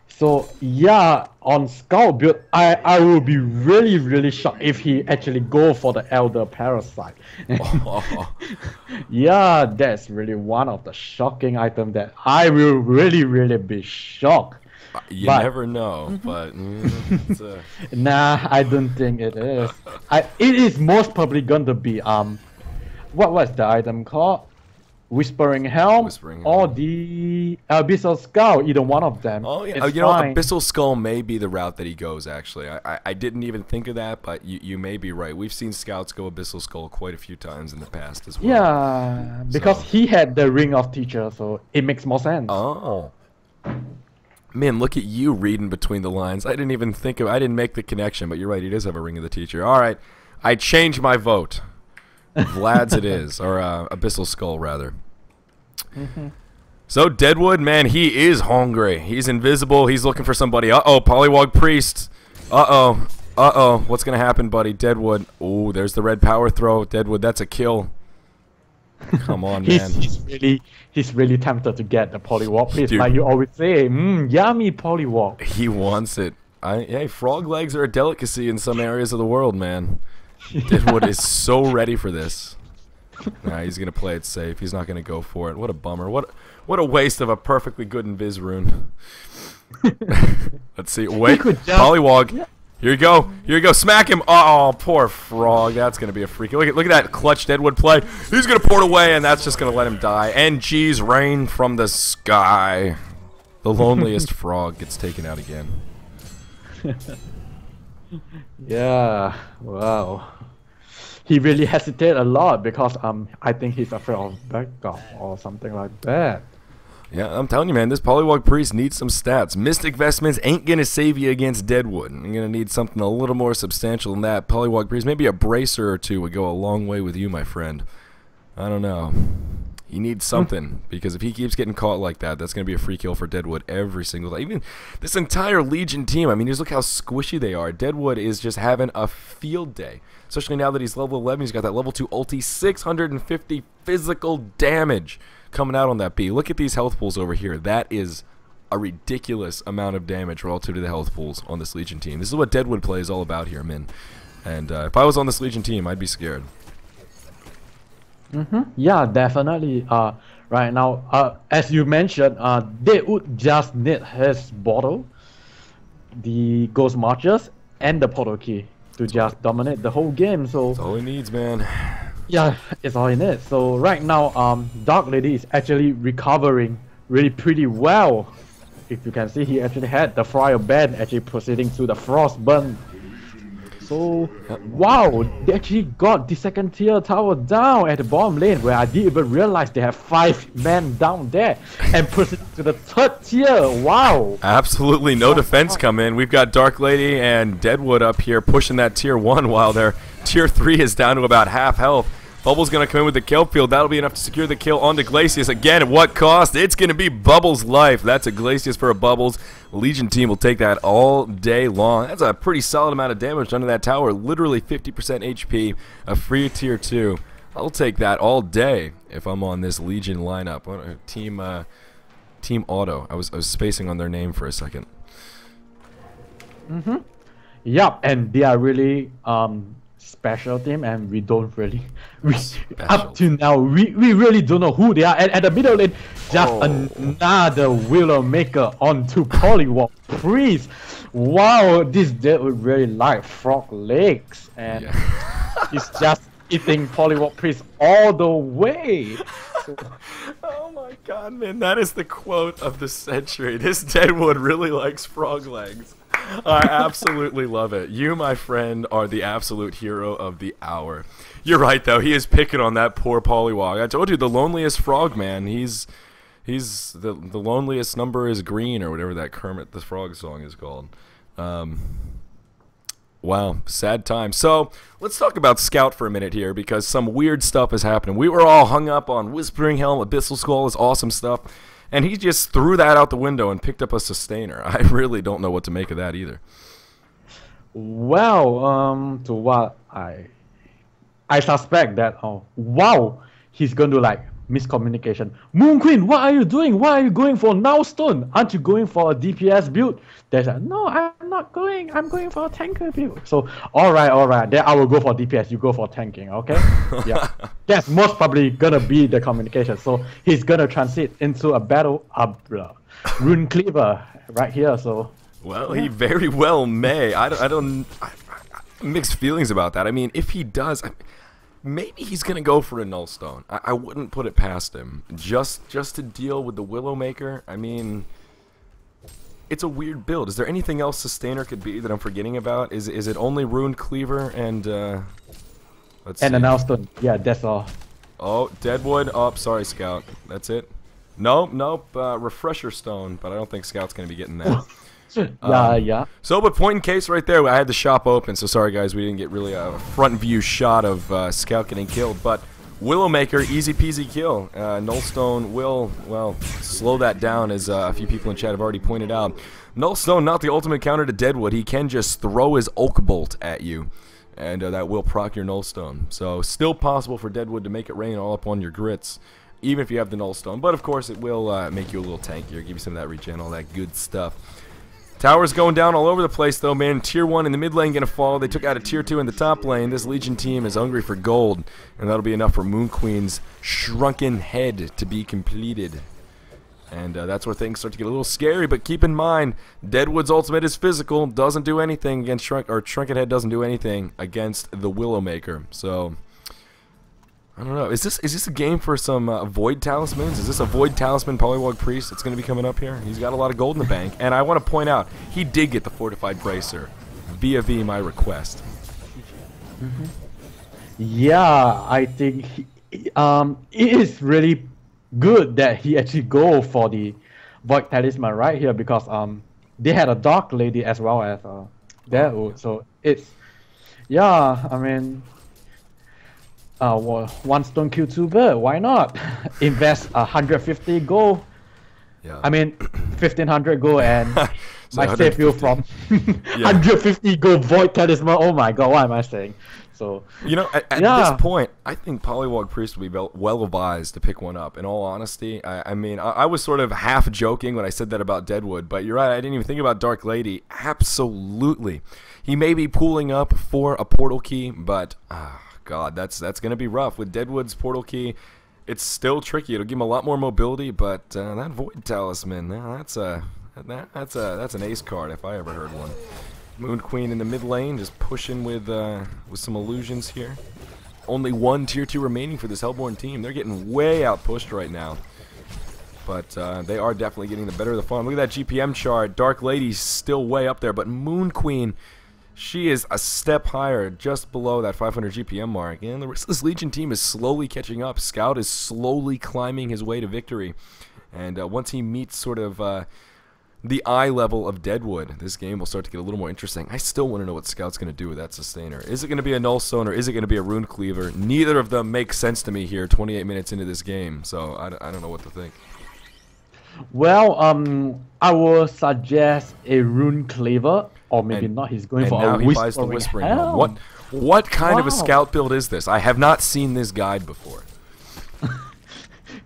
So yeah, on Scout build, I will be really shocked if he actually go for the Elder Parasite. Yeah, that's really one of the shocking items that I will really be shocked. You never know, but it's nah, I don't think it is. It is most probably going to be what was the item called? Whispering Helm or the Abyssal Skull, either one of them. Oh yeah, you know, Abyssal Skull may be the route that he goes, actually. I didn't even think of that, but you may be right. We've seen scouts go Abyssal Skull quite a few times in the past as well. Yeah, because he had the Ring of Teacher, so it makes more sense. Oh. Man, look at you reading between the lines. I didn't even think of, I didn't make the connection, but you're right, he does have a Ring of the Teacher. Alright, I change my vote. Vlad's it is, or Abyssal Skull rather. So Deadwood, man, he is hungry. He's invisible. He's looking for somebody. Uh-oh, Pollywog Priest. Uh-oh. What's gonna happen, buddy? Deadwood. Oh, there's the red power throw. Deadwood, that's a kill. Come on, man. He's really tempted to get the Pollywog Priest, like you always say. Yummy Pollywog. He wants it. Hey, frog legs are a delicacy in some areas of the world, man. Deadwood is so ready for this. Nah, he's gonna play it safe. He's not gonna go for it. What a bummer. What a waste of a perfectly good Invis rune. Let's see. Wait, Pollywog. Yeah. Here you go. Here you go. Smack him. Oh, poor frog. That's gonna be a freak. Look at that clutch Deadwood play. He's gonna port away, and that's just gonna let him die. And geez, rain from the sky. The loneliest frog gets taken out again. Yeah. Wow. He really hesitated a lot because I think he's afraid of backup or something like that. Yeah, I'm telling you, man, this Pollywog Priest needs some stats. Mystic Vestments ain't gonna save you against Deadwood. You're gonna need something a little more substantial than that. Pollywog Priest, maybe a bracer or two would go a long way with you, my friend. I don't know. He needs something, because if he keeps getting caught like that, that's going to be a free kill for Deadwood every single day. Even this entire Legion team, I mean, just look how squishy they are. Deadwood is just having a field day. Especially now that he's level 11, he's got that level 2 ulti, 650 physical damage coming out on that B. Look at these health pools over here. That is a ridiculous amount of damage relative to the health pools on this Legion team. This is what Deadwood play is all about here, Min. And if I was on this Legion team, I'd be scared. Yeah, definitely. Right now, as you mentioned, they would just need his bottle, the Ghost Marchers, and the portal key to just dominate the whole game. So that's all he needs, man. Yeah, it's all he needs. So right now, Dark Lady is actually recovering really pretty well. If you can see, he actually had the Fire Band actually proceeding to the Frostburn. So, wow, they actually got the second tier tower down at the bottom lane, where I didn't even realize they have 5 men down there, and proceeding to the third tier. Wow. Absolutely no defense come in. We've got Dark Lady and Deadwood up here pushing that tier 1 while their tier 3 is down to about half health. Bubbles going to come in with the kill field. That'll be enough to secure the kill onto Glacius. Again, at what cost? It's going to be Bubbles' life. That's a Glacius for a Bubbles. Legion team will take that all day long. That's a pretty solid amount of damage under that tower. Literally 50% HP, a free tier 2. I'll take that all day if I'm on this Legion lineup. Team Auto. I was spacing on their name for a second. Yep, and they are really special team, and we don't really up to now we really don't know who they are. And at the middle lane, just another Willowmaker onto Pollywog Priest. Wow, this dude would really like frog legs, and he's just eating Pollywog Priest all the way. So, oh my god, man, that is the quote of the century. This Deadwood really likes frog legs. I absolutely love it. You, my friend, are the absolute hero of the hour. You're right, though. He is picking on that poor Pollywog. I told you, the loneliest frog, man. He's the loneliest number is green, or whatever that Kermit the Frog song is called. Wow, sad time. So let's talk about Scout for a minute here, because some weird stuff is happening. We were all hung up on Whispering Helm, Abyssal Skull, this awesome stuff, and he just threw that out the window and picked up a Sustainer. I really don't know what to make of that either. Well, to what I suspect that, oh wow, he's going to like miscommunication. Moon Queen, what are you doing? Why are you going for Nowstone? Aren't you going for a DPS build? There's like, no, I'm not going. I'm going for a tanker build. So all right. Then I will go for DPS. You go for tanking, okay? Yeah, that's most probably gonna be the communication. So he's gonna transit into a battle, Rune Cleaver right here. So well, yeah. He very well may. I don't mixed feelings about that. I mean, if he does, maybe he's gonna go for a Nullstone. I wouldn't put it past him. Just to deal with the Willowmaker. I mean, it's a weird build. Is there anything else Sustainer could be that I'm forgetting about? Is it only Rune Cleaver and let's see. And a Nullstone? Yeah, that's all. Oh, Deadwood. Oh, sorry, Scout. That's it. Nope. Refresher Stone, but I don't think Scout's gonna be getting that. Yeah. So, but point in case right there, I had the shop open, so sorry guys, we didn't get really a front view shot of Scout getting killed, but Willowmaker, easy peasy kill. Nullstone will, well, slow that down, as a few people in chat have already pointed out. Nullstone, not the ultimate counter to Deadwood. He can just throw his Oak Bolt at you, and that will proc your Nullstone. So, still possible for Deadwood to make it rain all up on your grits, even if you have the Nullstone, but of course it will make you a little tankier, give you some of that regen, all that good stuff. Towers going down all over the place, though, man. Tier 1 in the mid lane going to fall. They took out a Tier 2 in the top lane. This Legion team is hungry for gold, and that'll be enough for Moon Queen's shrunken head to be completed. And that's where things start to get a little scary, but keep in mind, Deadwood's ultimate is physical, doesn't do anything against Shrunken Head doesn't do anything against the Willowmaker. So I don't know. Is this a game for some Void Talismans? Is this a Void Talisman Pollywog Priest that's going to be coming up here? He's got a lot of gold in the bank. And I want to point out, he did get the Fortified Bracer via my request. Yeah, I think it is really good that he actually go for the Void Talisman right here, because they had a Dark Lady as well as Deadwood. So it's, yeah, I mean, well, one stone kill two bird. Why not? Invest 150 gold. Yeah. I mean, 1500 gold, and so might save you from 150 gold Void Talisman. Oh my god, what am I saying? So you know, at this point, I think Pollywog Priest would be well advised to pick one up. In all honesty, I mean, I was sort of half joking when I said that about Deadwood, but you're right. I didn't even think about Dark Lady. Absolutely, he may be pooling up for a portal key, but. God, that's gonna be rough with Deadwood's portal key. It's still tricky. It'll give him a lot more mobility, but that Void Talisman, that's an ace card if I ever heard one. Moon Queen in the mid lane, just pushing with some illusions here. Only one Tier 2 remaining for this Hellborn team. They're getting way out pushed right now, but they are definitely getting the better of the farm. Look at that GPM chart. Dark Lady's still way up there, but Moon Queen, she is a step higher, just below that 500 GPM mark. And the rest of this Legion team is slowly catching up. Scout is slowly climbing his way to victory. And once he meets sort of the eye level of Deadwood, this game will start to get a little more interesting. I still want to know what Scout's going to do with that Sustainer. Is it going to be a Nullstone, or is it going to be a Rune Cleaver? Neither of them make sense to me here 28 minutes into this game. So I don't know what to think. Well, I will suggest a Rune Cleaver. Or maybe not. He's going for a Whispering Helm. What kind of a Scout build is this? I have not seen this guide before.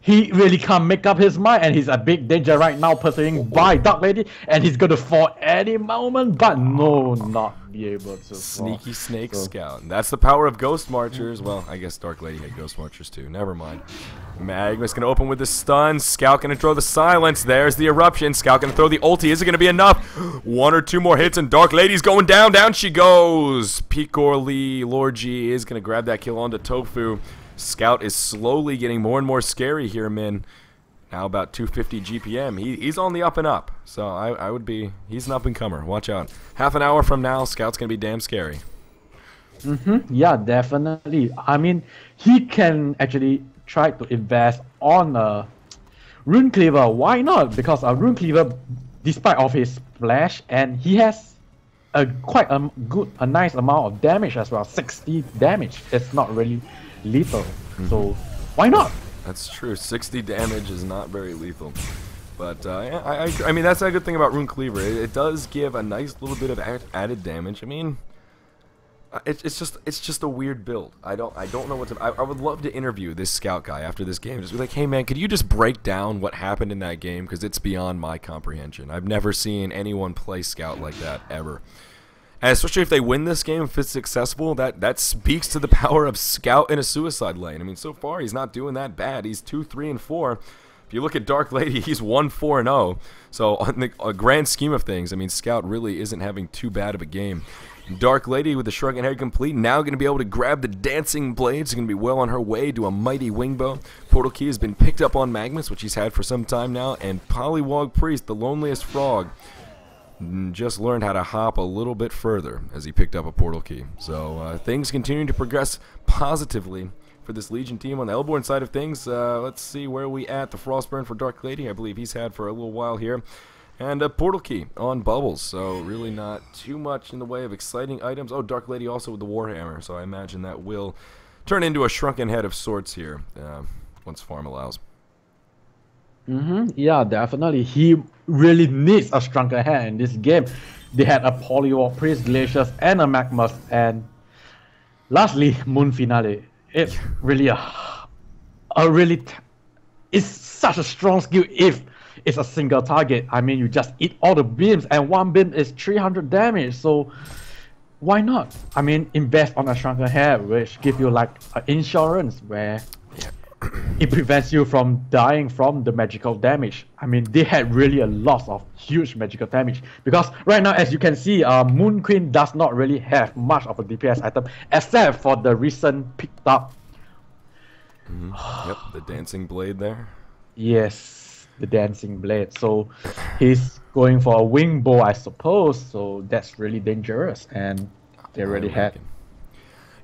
He really can't make up his mind, and he's a big danger right now, pursuing by Dark Lady, and he's going to fall any moment, but no, not be able to. Sneaky Snake Scout. And that's the power of Ghost Marchers. Well, I guess Dark Lady had Ghost Marchers too. Never mind. Magma's going to open with the stun. Scout going to throw the silence. There's the eruption. Scout going to throw the ulti. Is it going to be enough? One or two more hits, and Dark Lady's going down. Down she goes. Picor Lee, Lord G is going to grab that kill onto Tofu. Scout is slowly getting more and more scary here, Min. Now about 250 GPM. He's on the up and up. So I would be... He's an up-and-comer. Watch out. Half an hour from now, Scout's going to be damn scary. Yeah, definitely. I mean, he can actually try to invest on a Rune Cleaver. Why not? Because a Rune Cleaver, despite of his splash, and he has a nice amount of damage as well. 60 damage. It's not really lethal. So why not? That's true. 60 damage is not very lethal. But I mean, that's a good thing about Rune Cleaver. It does give a nice little bit of added damage. I mean, it's just a weird build. I don't know what to. I would love to interview this Scout guy after this game. Just be like, hey man, could you just break down what happened in that game? Because it's beyond my comprehension. I've never seen anyone play Scout like that ever. And especially if they win this game, if it's successful, that speaks to the power of Scout in a suicide lane. I mean, so far he's not doing that bad. He's 2, 3, and 4. If you look at Dark Lady, he's 1, 4, and 0. So on the grand scheme of things, I mean, Scout really isn't having too bad of a game. Dark Lady with the Shrunken Head complete, now going to be able to grab the Dancing Blades. Going to be well on her way to a mighty Wingbow. Portal Key has been picked up on Magnus, which he's had for some time now, and Pollywog Priest, the loneliest frog, just learned how to hop a little bit further as he picked up a Portal Key. So things continuing to progress positively for this Legion team. On the Elborn side of things, let's see where we at. The Frostburn for Dark Lady, I believe he's had for a little while here. And a Portal Key on Bubbles, so really not too much in the way of exciting items. Oh, Dark Lady also with the Warhammer, so I imagine that will turn into a Shrunken Head of sorts here once farm allows. Yeah, definitely. He really needs a Shrunken Head in this game. They had a Polywog Priest, Glacius, and a Magmus, and lastly, Moon Finale. It's really it's such a strong skill if it's a single target. I mean, you just eat all the beams, and one beam is 300 damage, so why not? I mean, invest on a Shrunken Head, which give you like an insurance where it prevents you from dying from the magical damage. I mean, they had really a lot of huge magical damage, because right now, as you can see, Moon Queen does not really have much of a DPS item, except for the recent picked up. Yep, the Dancing Blade there. Yes, the Dancing Blade. So he's going for a wing bow, I suppose. So that's really dangerous, and they already had.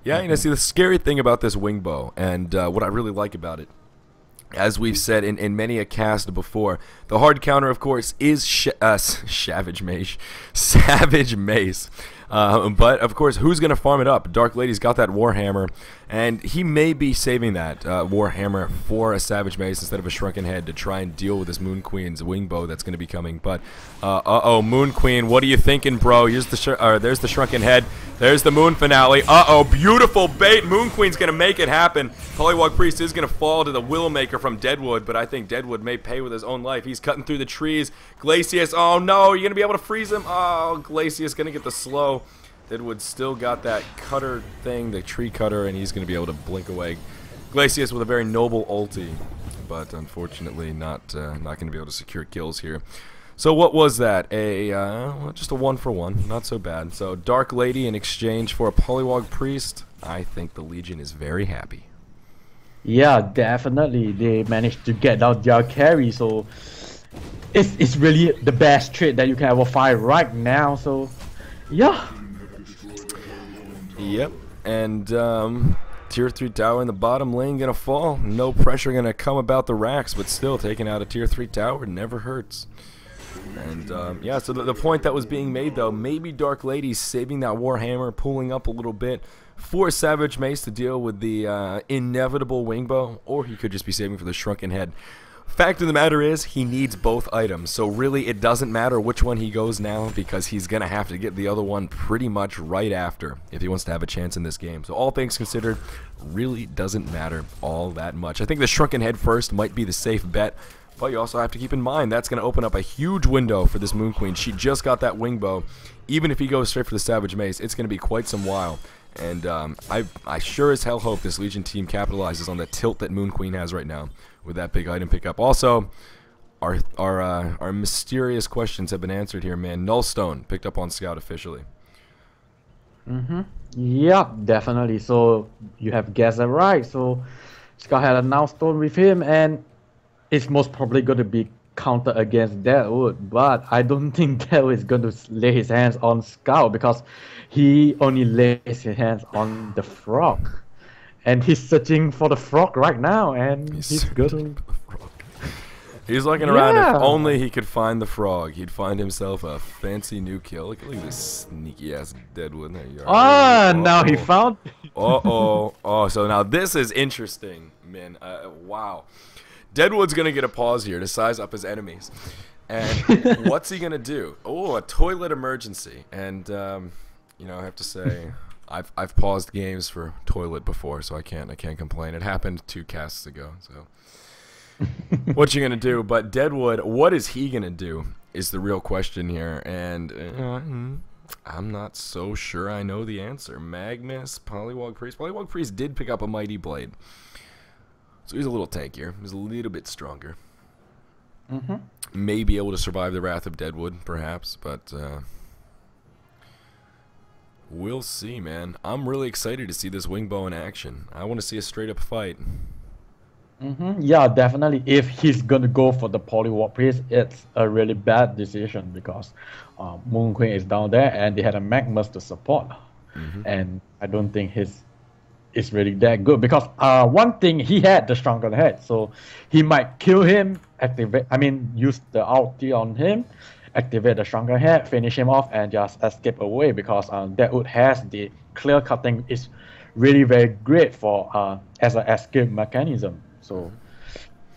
Yeah, you know, see, the scary thing about this wing bow, and what I really like about it, as we've said in many a cast before, the hard counter, of course, is Savage Mace. Savage Mace. But, of course, who's going to farm it up? Dark Lady's got that Warhammer, and he may be saving that Warhammer for a Savage Mace instead of a Shrunken Head to try and deal with this Moon Queen's wing bow that's going to be coming. But, uh-oh, Moon Queen, what are you thinking, bro? Here's the there's the Shrunken Head. There's the Moon Finale. Uh-oh, beautiful bait. Moon Queen's going to make it happen. Polywog Priest is going to fall to the Willowmaker from Deadwood, but I think Deadwood may pay with his own life. He's cutting through the trees. Glacius, oh no, you're going to be able to freeze him? Oh, Glacius going to get the slow. Deadwood still got that cutter thing, the tree cutter, and he's going to be able to blink away Glacius with a very noble ulti, but unfortunately not going to be able to secure kills here. So what was that? Just a 1-for-1, not so bad. So Dark Lady in exchange for a Polywog Priest. I think the Legion is very happy. Yeah, definitely. They managed to get out their carry, so it's really the best trade that you can ever find right now. So yeah. Yep, and Tier 3 tower in the bottom lane gonna fall. No pressure gonna come about the racks, but still taking out a Tier 3 tower never hurts. And yeah, so the point that was being made though, maybe Dark Lady's saving that Warhammer, pulling up a little bit for Savage Mace to deal with the inevitable Wingbow, or he could just be saving for the Shrunken Head. Fact of the matter is, he needs both items, so really it doesn't matter which one he goes now, because he's going to have to get the other one pretty much right after if he wants to have a chance in this game. So all things considered, really doesn't matter all that much. I think the Shrunken Head first might be the safe bet, but you also have to keep in mind that's going to open up a huge window for this Moon Queen. She just got that Wingbow. Even if he goes straight for the Savage Mace, it's going to be quite some while. And I sure as hell hope this Legion team capitalizes on the tilt that Moon Queen has right now with that big item pickup. Also, our mysterious questions have been answered here, man. Nullstone picked up on Scout officially. Yeah, definitely. So you have guessed it right. So Scout had a Nullstone with him, and it's most probably going to be counter against Deadwood, but I don't think Deadwood is going to lay his hands on Scout because he only lays his hands on the frog. And he's searching for the frog right now, and he's going to... He's looking around. If only he could find the frog, he'd find himself a fancy new kill. Look at this sneaky ass Deadwood. There you are. Now he found. Oh, so now this is interesting, man. Wow, Deadwood's gonna get a pause here to size up his enemies, and what's he gonna do? Oh, a toilet emergency, and you know, I have to say, I've paused games for toilet before, so I can't complain. It happened 2 casts ago, so. What you gonna do? But Deadwood, what is he gonna do is the real question here, and I'm not so sure I know the answer. Magnus, Polywog Priest. Polywog Priest did pick up a Mighty Blade, so he's a little tankier. He's a little bit stronger. May be able to survive the wrath of Deadwood, perhaps, but we'll see, man. I'm really excited to see this Wingbow in action. I want to see a straight-up fight. Yeah, definitely. If he's gonna go for the Polywog Priest, it's a really bad decision because Moon Queen is down there and they had a Magnus to support, and I don't think it's really that good because one thing, he had the stronger head, so he might kill him, use the ulti on him, activate the stronger head, finish him off, and just escape away because Deadwood has the clear cutting is really very great for as an escape mechanism. So,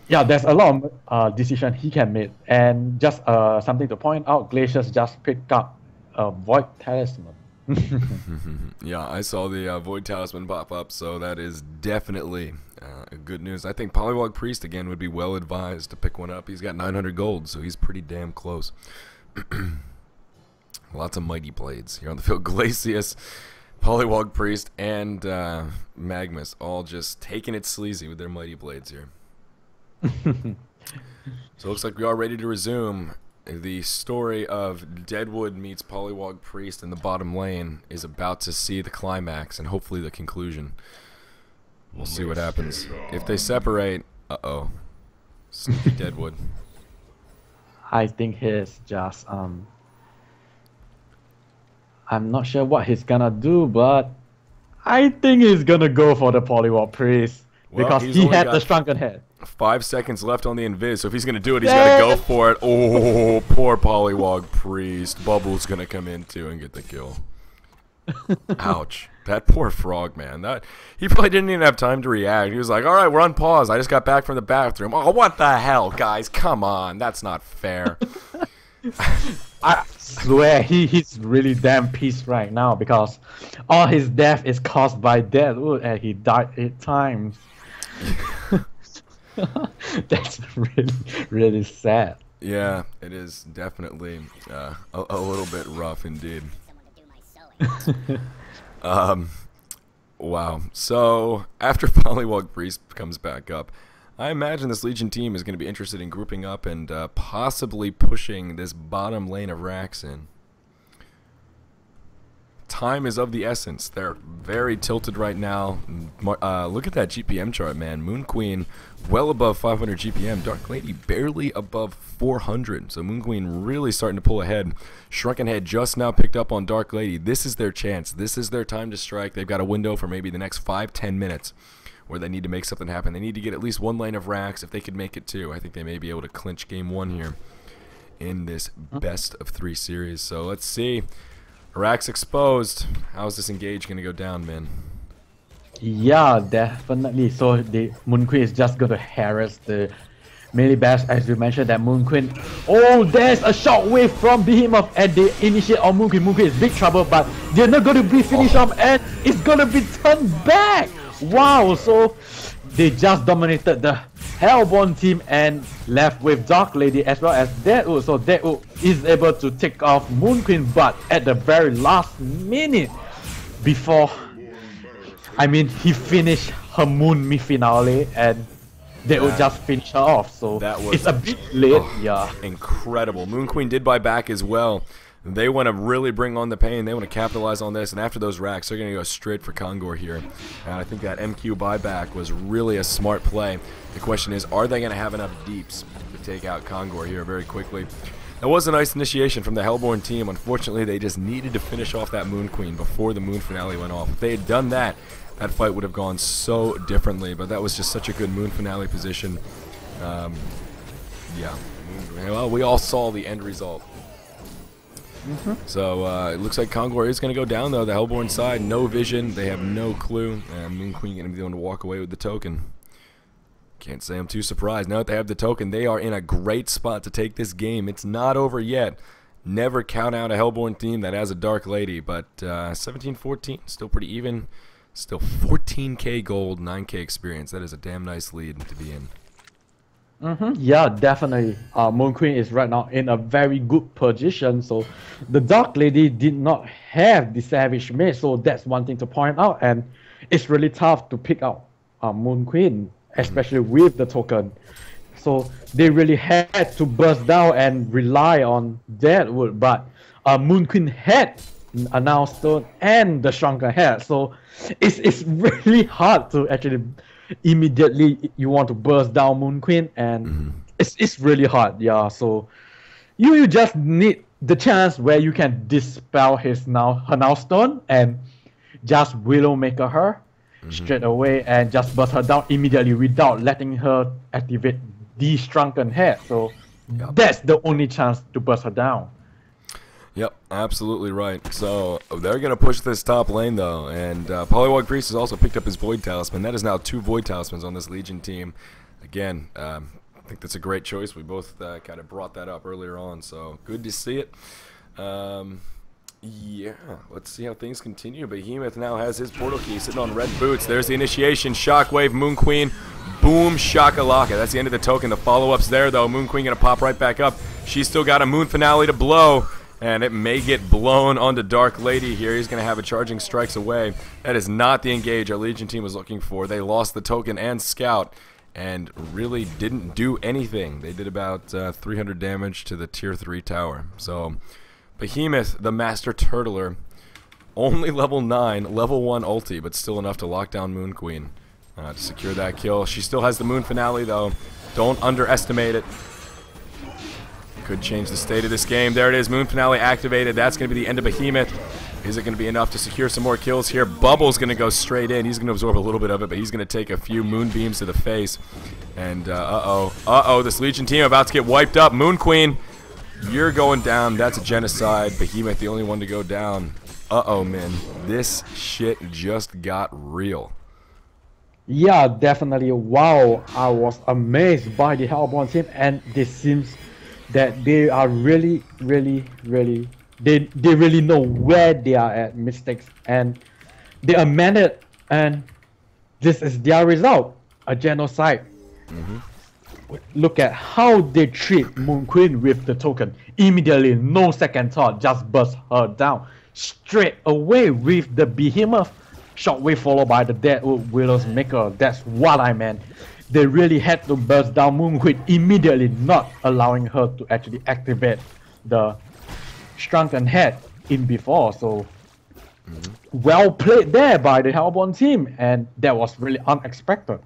yeah, there's a lot of decision he can make. And just something to point out, Glacius just picked up a Void Talisman. Yeah, I saw the Void Talisman pop up, so that is definitely good news. I think Polywog Priest, again, would be well advised to pick one up. He's got 900 gold, so he's pretty damn close. Lots of Mighty Blades here on the field. Glacius, Polywog Priest, and Magnus all just taking it sleazy with their Mighty Blades here. So it looks like we are ready to resume. The story of Deadwood meets Polywog Priest in the bottom lane is about to see the climax and hopefully the conclusion. We'll see what happens. If they separate, sneaky Deadwood. I think he's just I'm not sure what he's gonna do, but I think he's gonna go for the Polywog Priest because he had the shrunken head. 5 seconds left on the invis, so if he's gonna do it, he's gotta go for it. Oh, poor Polywog Priest. Bubble's gonna come in too and get the kill. Ouch. That poor frog, man. He probably didn't even have time to react. He was like, alright, we're on pause. I just got back from the bathroom. Oh, what the hell, guys? Come on. That's not fair. I swear he's really damn pissed right now because all his death is caused by Deadwood and he died 8 times. That's really sad. Yeah, it is definitely a little bit rough indeed. Wow. So after Polywog Priest comes back up, I imagine this Legion team is going to be interested in grouping up and possibly pushing this bottom lane of Rax in. Time is of the essence. They're very tilted right now. Look at that GPM chart, man. Moon Queen well above 500 GPM. Dark Lady barely above 400. So Moon Queen really starting to pull ahead. Shrunken Head just now picked up on Dark Lady. This is their chance. This is their time to strike. They've got a window for maybe the next 5-10 minutes where they need to make something happen. They need to get at least 1 lane of Rax. If they could make it 2, I think they may be able to clinch game 1 here in this best of 3 series. So let's see. Rax exposed. How's this engage going to go down, man? Yeah, definitely. So the Moon Queen is just going to harass the melee bash, as you mentioned, that Moon Queen. Oh, there's a shockwave from Behemoth and they initiate on Moon Queen. Moon Queen is big trouble, but they're not going to be finished off and it's going to be turned back. Wow, so they just dominated the Hellborn team and left with Dark Lady as well as Deadwood. So Deadwood is able to take off Moon Queen, but at the very last minute before, he finished her Moon Me finale and Deadwood just finished her off. So it's a bit late. Yeah, incredible. Moon Queen did buy back as well. They want to really bring on the pain. They want to capitalize on this. And after those racks, they're going to go straight for Kongor here. And I think that MQ buyback was really a smart play. The question is, are they going to have enough deeps to take out Kongor here very quickly? That was a nice initiation from the Hellborn team. Unfortunately, they just needed to finish off that Moon Queen before the Moon Finale went off. If they had done that, that fight would have gone so differently. But that was just such a good Moon Finale position. Yeah. Well, we all saw the end result. So it looks like Kongor is going to go down, though. The Hellborn side, no vision. They have no clue. And Moon Queen going to be the one to walk away with the token. Can't say I'm too surprised. Now that they have the token, they are in a great spot to take this game. It's not over yet. Never count out a Hellborn team that has a Dark Lady. But 17-14, still pretty even. Still 14k gold, 9k experience. That is a damn nice lead to be in. Yeah, definitely. Moon Queen is right now in a very good position. So the Dark Lady did not have the Savage Mage, so that's one thing to point out. And it's really tough to pick out Moon Queen, especially with the token. So they really had to burst down and rely on Deadwood. But Moon Queen had a Now Stone and the Shrunken Head. So it's really hard to actually immediately you want to burst down Moon Queen, and it's really hard. Yeah, so you just need the chance where you can dispel her Now Stone and just Widowmaker her straight away and just burst her down immediately without letting her activate the Shrunken Head. So that's the only chance to burst her down. Yep, absolutely right. So they're going to push this top lane, though. And Polywog Priest has also picked up his Void Talisman. That is now 2 Void Talismans on this Legion team. Again, I think that's a great choice. We both kind of brought that up earlier on, so good to see it. Yeah, let's see how things continue. Behemoth now has his portal key sitting on red boots. There's the initiation. Shockwave, Moon Queen, boom, shakalaka. That's the end of the token. The follow-up's there, though. Moon Queen going to pop right back up. She's still got a Moon Finale to blow. And it may get blown onto Dark Lady here. He's going to have a charging strikes away. That is not the engage our Legion team was looking for. They lost the token and scout and really didn't do anything. They did about 300 damage to the tier 3 tower. So Behemoth, the Master Turtler, only level 9, level 1 ulti, but still enough to lock down Moon Queen to secure that kill. She still has the Moon Finale, though. Don't underestimate it. Could change the state of this game. There it is, Moon Finale activated. That's going to be the end of Behemoth. Is it going to be enough to secure some more kills here? Bubble's going to go straight in. He's going to absorb a little bit of it, but he's going to take a few moonbeams to the face. And, this Legion team about to get wiped up. Moon Queen, you're going down. That's a genocide. Behemoth, the only one to go down. Man. This shit just got real. Yeah, definitely. Wow, I was amazed by the Hellborn team, and this seems that they are really they really know where they are at mistakes, and they amend it, and this is their result, a genocide. Look at how they treat Moon Queen with the token. Immediately, no second thought, just burst her down straight away with the Behemoth Shockwave followed by the Deadwood Widowmaker. That's what I meant. They really had to burst down Moon Queen immediately, not allowing her to actually activate the Shrunken Head in before. So well played there by the Hellborn team, and that was really unexpected.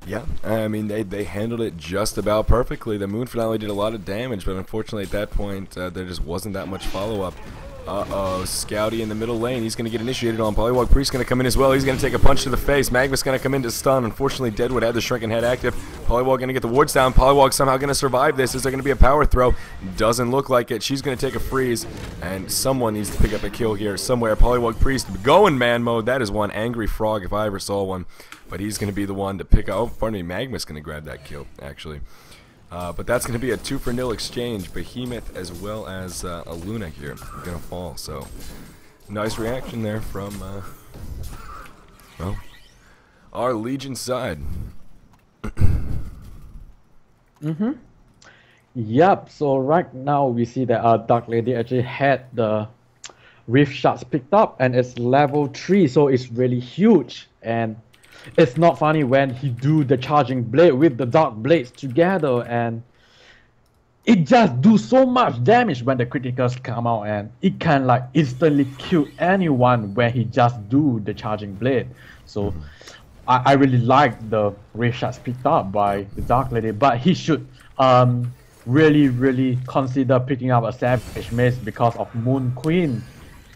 Yeah, I mean, they handled it just about perfectly. The Moon Finale did a lot of damage, but unfortunately at that point, there just wasn't that much follow-up. Scouty in the middle lane. He's going to get initiated on. Polywog Priest going to come in as well. He's going to take a punch to the face. Magma's going to come in to stun. Unfortunately, Deadwood had the Shrunken Head active. Polywog going to get the wards down. Polywog somehow going to survive this. Is there going to be a power throw? Doesn't look like it. She's going to take a freeze, and someone needs to pick up a kill here somewhere. Polywog Priest going man mode. That is one angry frog if I ever saw one. But he's going to be the one to pick up. Oh, pardon me. Magma's going to grab that kill, actually. But that's going to be a 2-for-0 exchange. Behemoth as well as a Luna here are going to fall. So nice reaction there from well, our Legion side. Yep. So right now we see that Dark Lady actually had the Rift Shards picked up, and it's level 3, so it's really huge. And it's not funny when he do the Charging Blade with the Dark Blades together, and it just do so much damage when the criticals come out, and it can like instantly kill anyone when he just do the charging blade. So I really like the ray shots picked up by the Dark Lady, but he should really consider picking up a Savage Mace because of Moon Queen.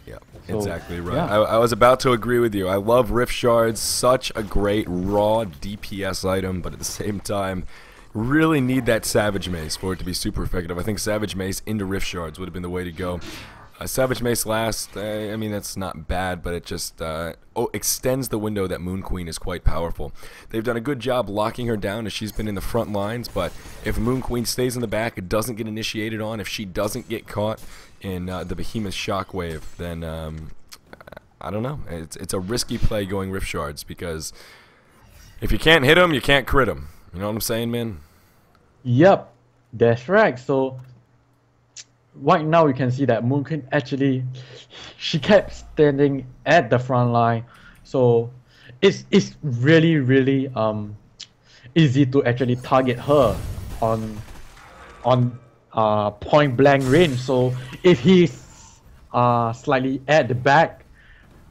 Yeah, So, exactly right. yeah. I was about to agree with you. I love Rift Shards, such a great raw DPS item, but at the same time, really need that Savage Mace for it to be super effective. I think Savage Mace into Rift Shards would have been the way to go. Savage Mace last, I mean, that's not bad, but it just extends the window that Moon Queen is quite powerful. They've done a good job locking her down as she's been in the front lines, but if Moon Queen stays in the back, it doesn't get initiated on, if she doesn't get caught in the Behemoth Shockwave, then I don't know. It's a risky play going Rift Shards, because if you can't hit them, you can't crit them. You know what I'm saying, man? Yep, that's right. So right now you can see that Moon Queen actually, she kept standing at the front line. So it's really easy to actually target her on point blank range. So if he's slightly at the back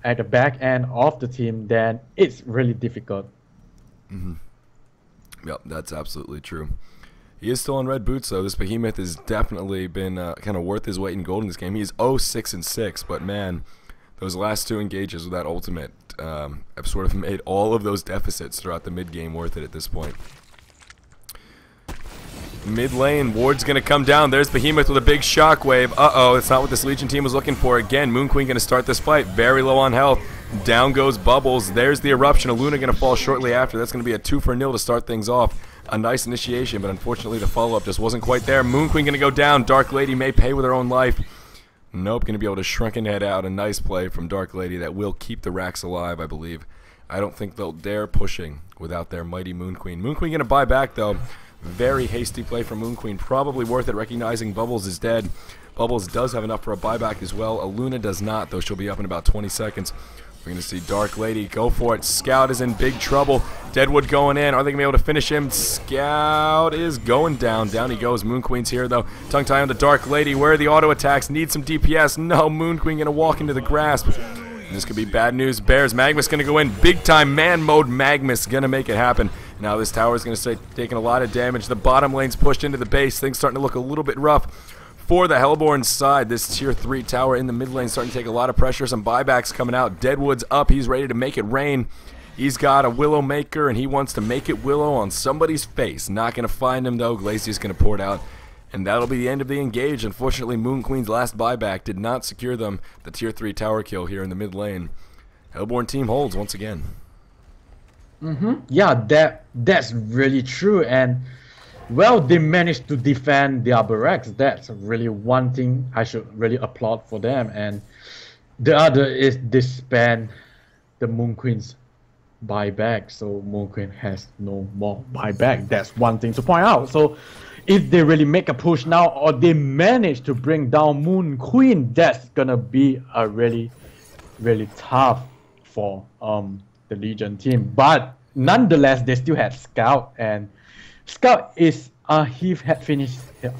end of the team, then it's really difficult. Yep, that's absolutely true. He is still on red boots, though. This Behemoth has definitely been kind of worth his weight in gold in this game. He's 0-6-6, but man, those last two engages with that ultimate have sort of made all of those deficits throughout the mid game worth it at this point. Mid lane, Ward's going to come down. There's Behemoth with a big shockwave. Uh-oh, it's not what this Legion team was looking for. Again, Moon Queen going to start this fight. Very low on health. Down goes Bubbles. There's the eruption. Luna going to fall shortly after. That's going to be a 2-for-0 to start things off. A nice initiation, but unfortunately the follow-up just wasn't quite there. Moon Queen going to go down. Dark Lady may pay with her own life. Nope, going to be able to shrunken head out. A nice play from Dark Lady that will keep the racks alive, I believe. I don't think they'll dare pushing without their mighty Moon Queen. Moon Queen going to buy back, though. Very hasty play from Moon Queen. Probably worth it, recognizing Bubbles is dead. Bubbles does have enough for a buyback as well. Luna does not, though she'll be up in about 20 seconds. We're going to see Dark Lady go for it. Scout is in big trouble. Deadwood going in. Are they going to be able to finish him? Scout is going down. Down he goes. Moon Queen's here, though. Tongue tie on the Dark Lady. Where are the auto attacks? Need some DPS. No, Moon Queen going to walk into the grasp. This could be bad news. Bears. Magmus going to go in. Big time man mode. Magmus going to make it happen. Now this tower is going to start taking a lot of damage. The bottom lane's pushed into the base. Things starting to look a little bit rough for the Hellborn side. This tier 3 tower in the mid lane starting to take a lot of pressure. Some buybacks coming out. Deadwood's up. He's ready to make it rain. He's got a Willow Maker, and he wants to make it Willow on somebody's face. Not going to find him, though. Glacier's going to pour it out. And that'll be the end of the engage. Unfortunately, Moon Queen's last buyback did not secure them the tier 3 tower kill here in the mid lane. Hellborn team holds once again. Yeah, that's really true. And well, they managed to defend their barracks. That's really one thing I should really applaud for them. And the other is they spend the Moon Queen's buyback, so Moon Queen has no more buyback. That's one thing to point out. So if they really make a push now, or they manage to bring down Moon Queen, that's gonna be a really tough for the Legion team. But nonetheless, they still had Scout, and Scout is he had finished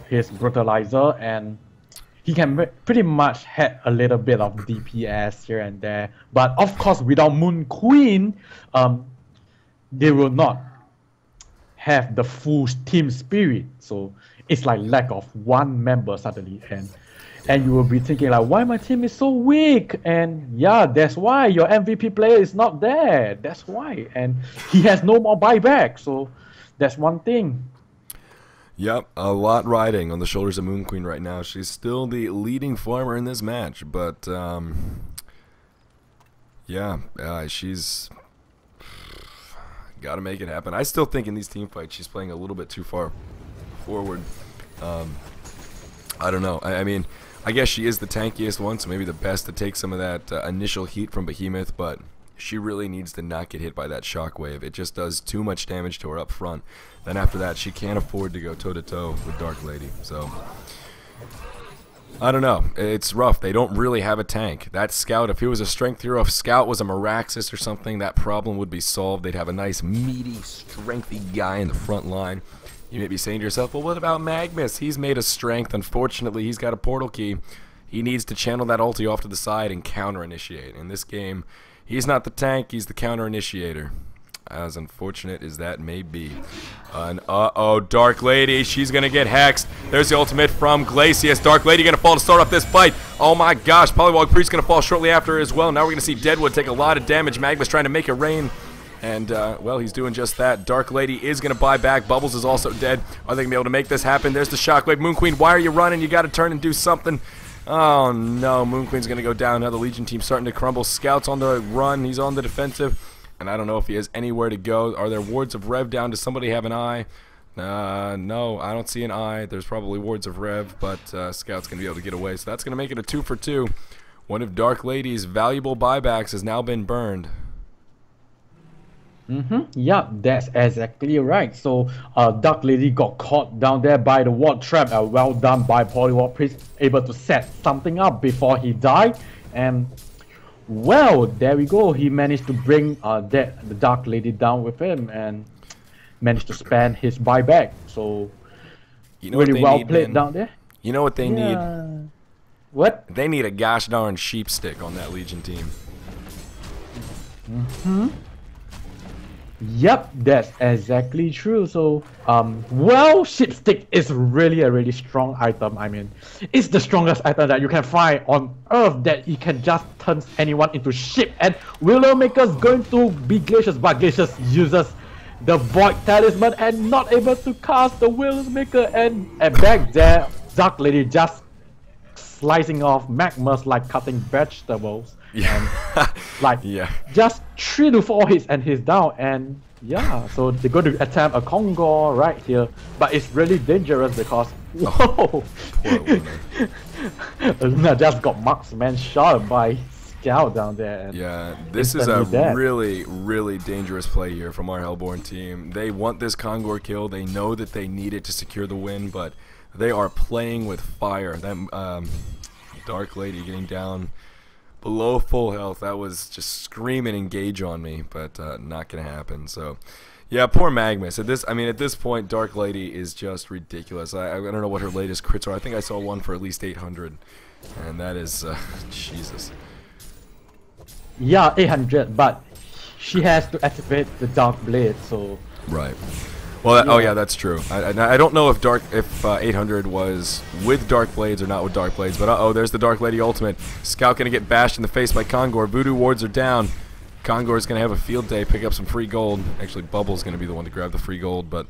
his brutalizer, and he can pretty much had a little bit of DPS here and there. But of course, without Moon Queen, they will not have the full team spirit. So it's like lack of one member suddenly, and you will be thinking like, why my team is so weak? And yeah, that's why your MVP player is not there. That's why, and he has no more buyback. So that's one thing. Yep, a lot riding on the shoulders of Moon Queen right now. She's still the leading farmer in this match, but yeah, she's got to make it happen. I still think in these team fights she's playing a little bit too far forward. I don't know. I mean, I guess she is the tankiest one, so maybe the best to take some of that initial heat from Behemoth, but she really needs to not get hit by that shockwave. It just does too much damage to her up front. Then after that, she can't afford to go toe-to-toe with Dark Lady. So, I don't know. It's rough. They don't really have a tank. That Scout, if he was a strength hero, if Scout was a Meraxis or something, that problem would be solved. They'd have a nice, meaty, strengthy guy in the front line. You may be saying to yourself, well, what about Magnus? He's made a strength. Unfortunately, he's got a portal key. He needs to channel that ulti off to the side and counter-initiate. In this game, he's not the tank, he's the counter-initiator. As unfortunate as that may be. And uh-oh, Dark Lady, she's going to get hexed. There's the ultimate from Glacius. Dark Lady going to fall to start off this fight. Oh my gosh, Polywog Priest going to fall shortly after as well. Now we're going to see Deadwood take a lot of damage. Magnus trying to make it rain. And, well, he's doing just that. Dark Lady is going to buy back. Bubbles is also dead. Are they going to be able to make this happen? There's the Shockwave. Moon Queen, why are you running? You got to turn and do something. Oh no, Moon Queen's going to go down. Now the Legion team's starting to crumble. Scout's on the run. He's on the defensive. And I don't know if he has anywhere to go. Are there wards of Rev down? Does somebody have an eye? No, I don't see an eye. There's probably wards of Rev, but Scout's going to be able to get away. So that's going to make it a 2 for 2. One of Dark Lady's valuable buybacks has now been burned. Yeah, that's exactly right. So, Dark Lady got caught down there by the ward trap. Well done by Polywog Priest, able to set something up before he died. And well, there we go. He managed to bring the Dark Lady down with him and managed to spam his buyback. So, really well played down there. You know what they need? What? They need a gosh darn sheep stick on that Legion team. Yep, that's exactly true. So, well, Sheepstick is really a really strong item. I mean, it's the strongest item that you can find on Earth that you can just turn anyone into sheep. And Willowmaker's going to be Glacius, but Glacius uses the Void Talisman and not able to cast the Willowmaker. And back there, Dark Lady just slicing off Magmas like cutting vegetables. Yeah. And just 3 to 4 hits and he's down. And yeah, so they're going to attempt a Kongor right here, but it's really dangerous because whoa, Luna just got marksman shot by Scout down there. And yeah, this is a really dangerous play here from our Hellborn team. They want this Kongor kill. They know that they need it to secure the win, but they are playing with fire. That Dark Lady getting down below full health, that was just screaming engage on me, but not gonna happen. So yeah, poor Magnus. At this point, Dark Lady is just ridiculous. I don't know what her latest crits are. I think I saw one for at least 800, and that is Jesus. Yeah, 800, but she has to activate the Dark Blade, so right. Well, oh yeah, that's true. I don't know if 800 was with Dark Blades or not with Dark Blades, but uh-oh, there's the Dark Lady ultimate. Scout gonna get bashed in the face by Kongor. Voodoo wards are down. Kongor's gonna have a field day, pick up some free gold. Actually, Bubble's gonna be the one to grab the free gold, but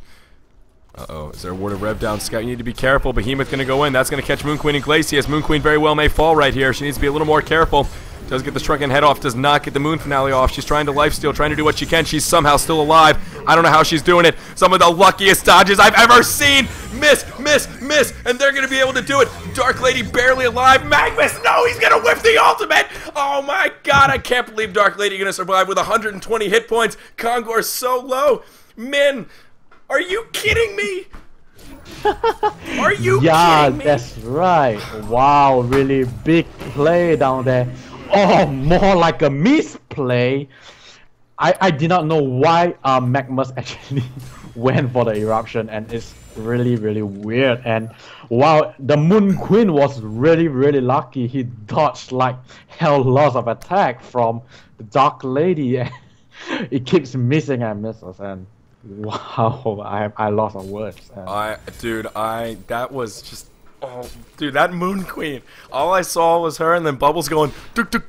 uh-oh, is there a ward of Rev down? Scout, you need to be careful. Behemoth gonna go in. That's gonna catch Moon Queen and Glacius. Moon Queen very well may fall right here. She needs to be a little more careful. Does get the shrunken head off, does not get the moon finale off. She's trying to lifesteal, trying to do what she can. She's somehow still alive. I don't know how she's doing it. Some of the luckiest dodges I've ever seen. Miss, and they're going to be able to do it. Dark Lady barely alive. Magnus, no, he's going to whip the ultimate. Oh my god, I can't believe Dark Lady going to survive with 120 hit points. Kongor's so low. Min, are you kidding me? Are you kidding me? That's right. Wow, really big play down there. Oh, more like a misplay. I did not know why Magmas actually went for the eruption, and it's really weird. And wow, the Moon Queen was really lucky. He dodged like hell lots of attack from the Dark Lady. It keeps missing and misses, and wow, I lost my words. That was just. Oh, dude, that Moon Queen. All I saw was her, and then Bubbles going,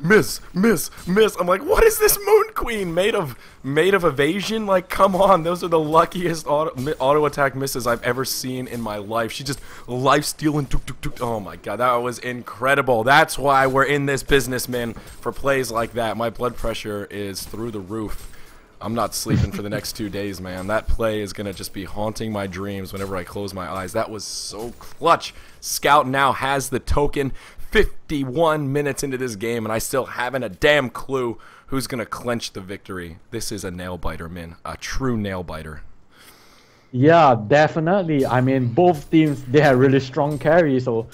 miss. I'm like, what is this Moon Queen made of evasion? Like, come on, those are the luckiest auto attack misses I've ever seen in my life. She just life stealing. Oh my god, that was incredible. That's why we're in this business, man, for plays like that. My blood pressure is through the roof. I'm not sleeping for the next 2 days, man. That play is going to just be haunting my dreams whenever I close my eyes. That was so clutch. Scout now has the token 51 minutes into this game, and I still haven't a damn clue who's going to clench the victory. This is a nail-biter, man. A true nail-biter. Yeah, definitely. I mean, both teams, they have really strong carry, so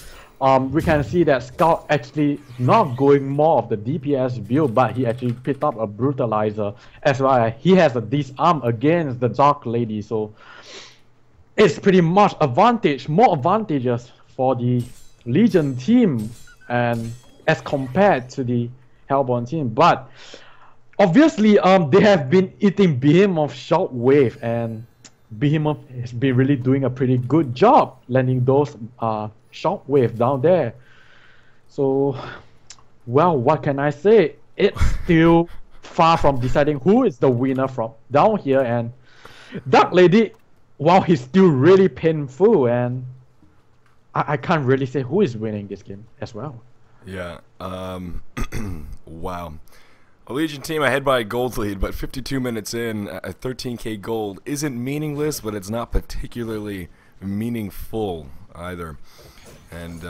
we can see that Scout actually not going more of the DPS build, but he actually picked up a Brutalizer as well. He has a disarm against the Dark Lady, so it's pretty much more advantageous for the Legion team, and as compared to the Hellborn team. But obviously, they have been eating Behemoth Shockwave, and Behemoth has been really doing a pretty good job landing those Shockwave down there. So, well, what can I say? It's still far from deciding who is the winner from down here, and Dark Lady, wow, he's still really painful, and I can't really say who is winning this game as well. Yeah. Wow. A Legion team ahead by a gold lead, but 52 minutes in, a 13k gold isn't meaningless, but it's not particularly meaningful either. And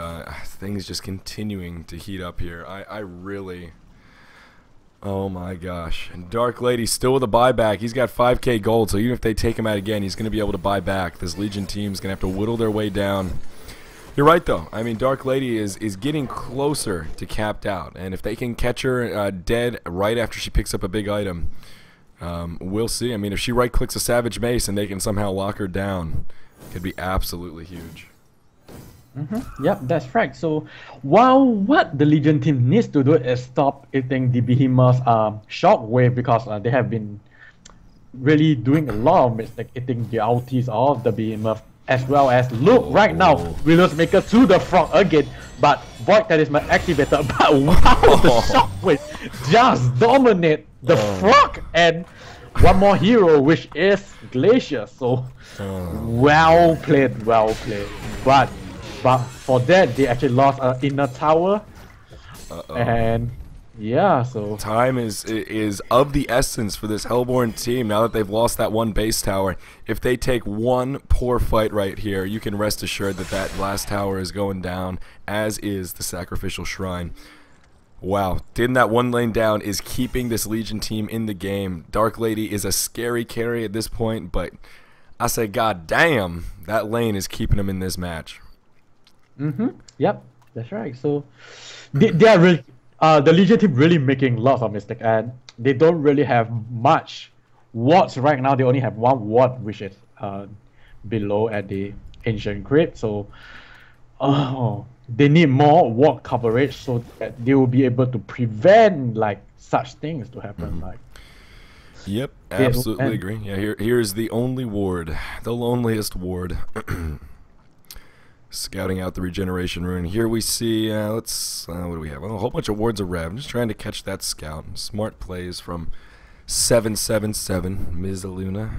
things just continuing to heat up here. I really... Oh my gosh. And Dark Lady still with a buyback. He's got 5k gold, so even if they take him out again, he's going to be able to buy back. This Legion team's going to have to whittle their way down. You're right, though. I mean, Dark Lady is getting closer to capped out. And if they can catch her dead right after she picks up a big item, we'll see. I mean, if she right-clicks a Savage Mace and they can somehow lock her down, it could be absolutely huge. Yep, that's right. So, while what the Legion team needs to do is stop eating the Behemoth's Shockwave, because they have been really doing a lot of mistakes eating the ultis of the Behemoth, as well as look right now, Willows Maker to the front again, but Void Talisman activated, but wow, the Shockwave just dominate the frog, and one more hero, which is Glacier. So well played, but for that they actually lost an inner tower. And yeah, so time is of the essence for this Hellborn team now that they've lost that one base tower. If they take one poor fight right here, you can rest assured that that last tower is going down, as is the Sacrificial Shrine. Wow, getting that one lane down is keeping this Legion team in the game. Dark Lady is a scary carry at this point, but I say god damn, that lane is keeping him in this match. Yep, that's right. So they are really the Legion team really making lots of mistakes, and they don't really have much wards right now. They only have one ward, which is below at the Ancient Crypt. So they need more ward coverage so that they will be able to prevent like such things to happen. Like, yep, absolutely agree. Yeah, here's the only ward, the loneliest ward. Scouting out the regeneration rune. Here we see, what do we have? Oh, a whole bunch of wards of Rev. I'm just trying to catch that scout. Smart plays from 777, Ms. Luna.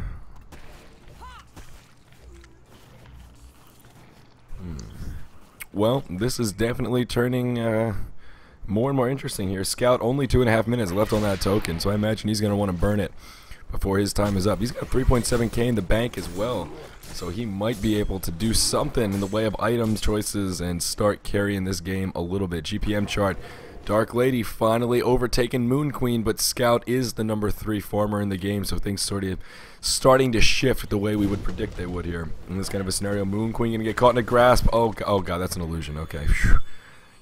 Well, this is definitely turning more and more interesting here. Scout only 2.5 minutes left on that token, so I imagine he's going to want to burn it before his time is up. He's got 3.7k in the bank as well, so he might be able to do something in the way of items choices and start carrying this game a little bit. GPM chart, Dark Lady finally overtaken Moon Queen, but Scout is the number 3 farmer in the game, so things sort of starting to shift the way we would predict they would here. In this kind of a scenario, Moon Queen gonna get caught in a grasp. Oh god, that's an illusion. Okay,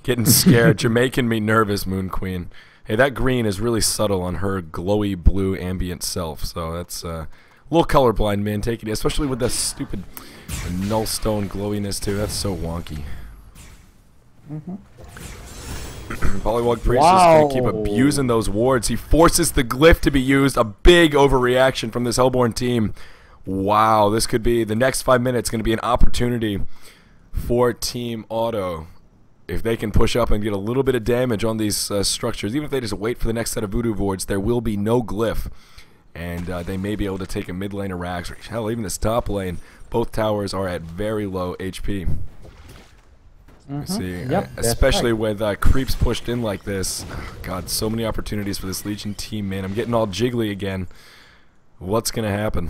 getting scared. You're making me nervous, Moon Queen. Hey, that green is really subtle on her glowy blue ambient self, so that's a little colorblind, man. Taking it, especially with that stupid nullstone glowiness too. That's so wonky. Polywog Priest is going to keep abusing those wards. He forces the glyph to be used. A big overreaction from this Hellborn team. Wow, this could be, the next 5 minutes going to be an opportunity for Team Auto. If they can push up and get a little bit of damage on these structures, even if they just wait for the next set of voodoo wards, there will be no glyph. And they may be able to take a mid lane or Rax, or hell, even this top lane. Both towers are at very low HP. See, especially with creeps pushed in like this. God, so many opportunities for this Legion team, man. I'm getting all jiggly again. What's gonna happen?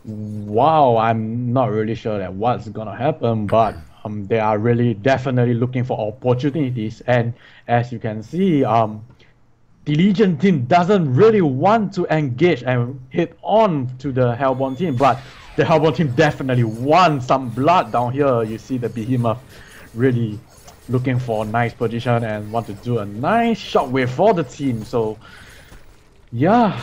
Wow, I'm not really sure that what's gonna happen, but they are really definitely looking for opportunities. And as you can see, the Legion team doesn't really want to engage and hit on to the Hellborn team, but the Hellborn team definitely wants some blood down here. You see the Behemoth really looking for a nice position and want to do a nice shockwave for the team. So, yeah.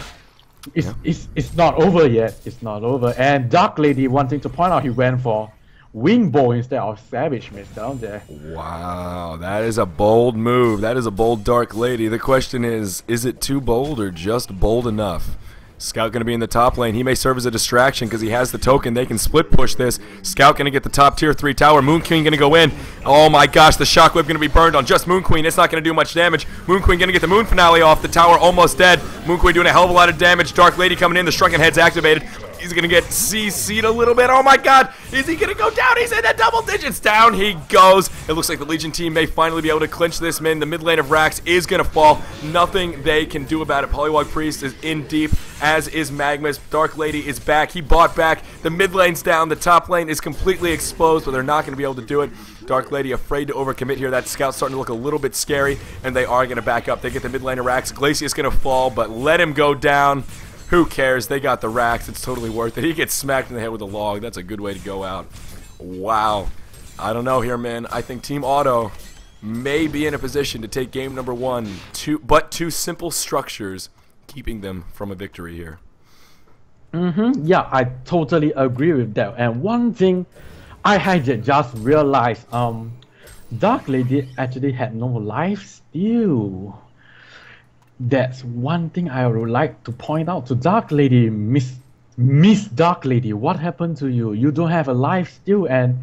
It's not over yet. It's not over. And Dark Lady wanting to point out he went for Wing Bow instead of Savage Mist down there. Wow, that is a bold move. That is a bold Dark Lady. The question is it too bold or just bold enough? Scout going to be in the top lane. He may serve as a distraction because he has the token. They can split push this. Scout going to get the top tier 3 tower. Moon Queen going to go in. Oh my gosh, the shockwave going to be burned on just Moon Queen. It's not going to do much damage. Moon Queen going to get the Moon Finale off. The tower almost dead. Moon Queen doing a hell of a lot of damage. Dark Lady coming in. The Shrunken Head's activated. He's going to get CC'd a little bit. Oh my god. Is he going to go down? He's in the double digits. Down he goes. It looks like the Legion team may finally be able to clinch this, man. The mid lane of Rax is going to fall. Nothing they can do about it. Polywog Priest is in deep, as is Magmus. Dark Lady is back. He bought back. The mid lane's down. The top lane is completely exposed, but they're not going to be able to do it. Dark Lady afraid to overcommit here. That Scout's starting to look a little bit scary, and they are going to back up. They get the mid lane of Rax. Glacius going to fall, but let him go down. Who cares? They got the Rax. It's totally worth it. He gets smacked in the head with a log. That's a good way to go out. Wow. I don't know here, man. I think Team Auto may be in a position to take game number 1, but two simple structures keeping them from a victory here. Yeah, I totally agree with that. And one thing I had just realized, Dark Lady actually had no life steal. That's one thing I would like to point out to Dark Lady. Miss Dark Lady, what happened to you? You don't have a life steal, and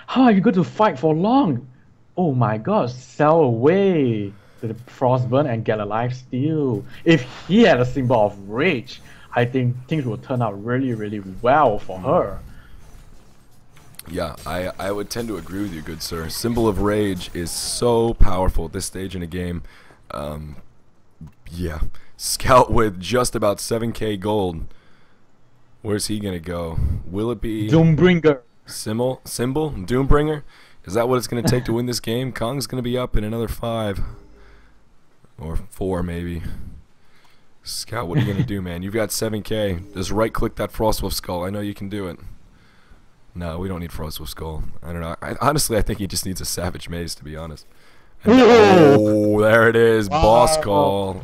how are you going to fight for long? Oh my god, sell away to the Frostburn and get a life steal. If he had a symbol of rage, I think things will turn out really, really well for her. Yeah, I would tend to agree with you, good sir. Symbol of Rage is so powerful at this stage in a game. Yeah, Scout with just about 7k gold. Where's he gonna go? Will it be Doombringer? Symbol? Doombringer? Is that what it's gonna take to win this game? Kong's gonna be up in another 5 or 4 maybe. Scout, what are you gonna do, man? You've got 7k. Just right click that Frostwolf Skull. I know you can do it. No, we don't need Frostwolf Skull. I don't know. Honestly, I think he just needs a Savage Maze, to be honest. Oh, there it is. Boss call.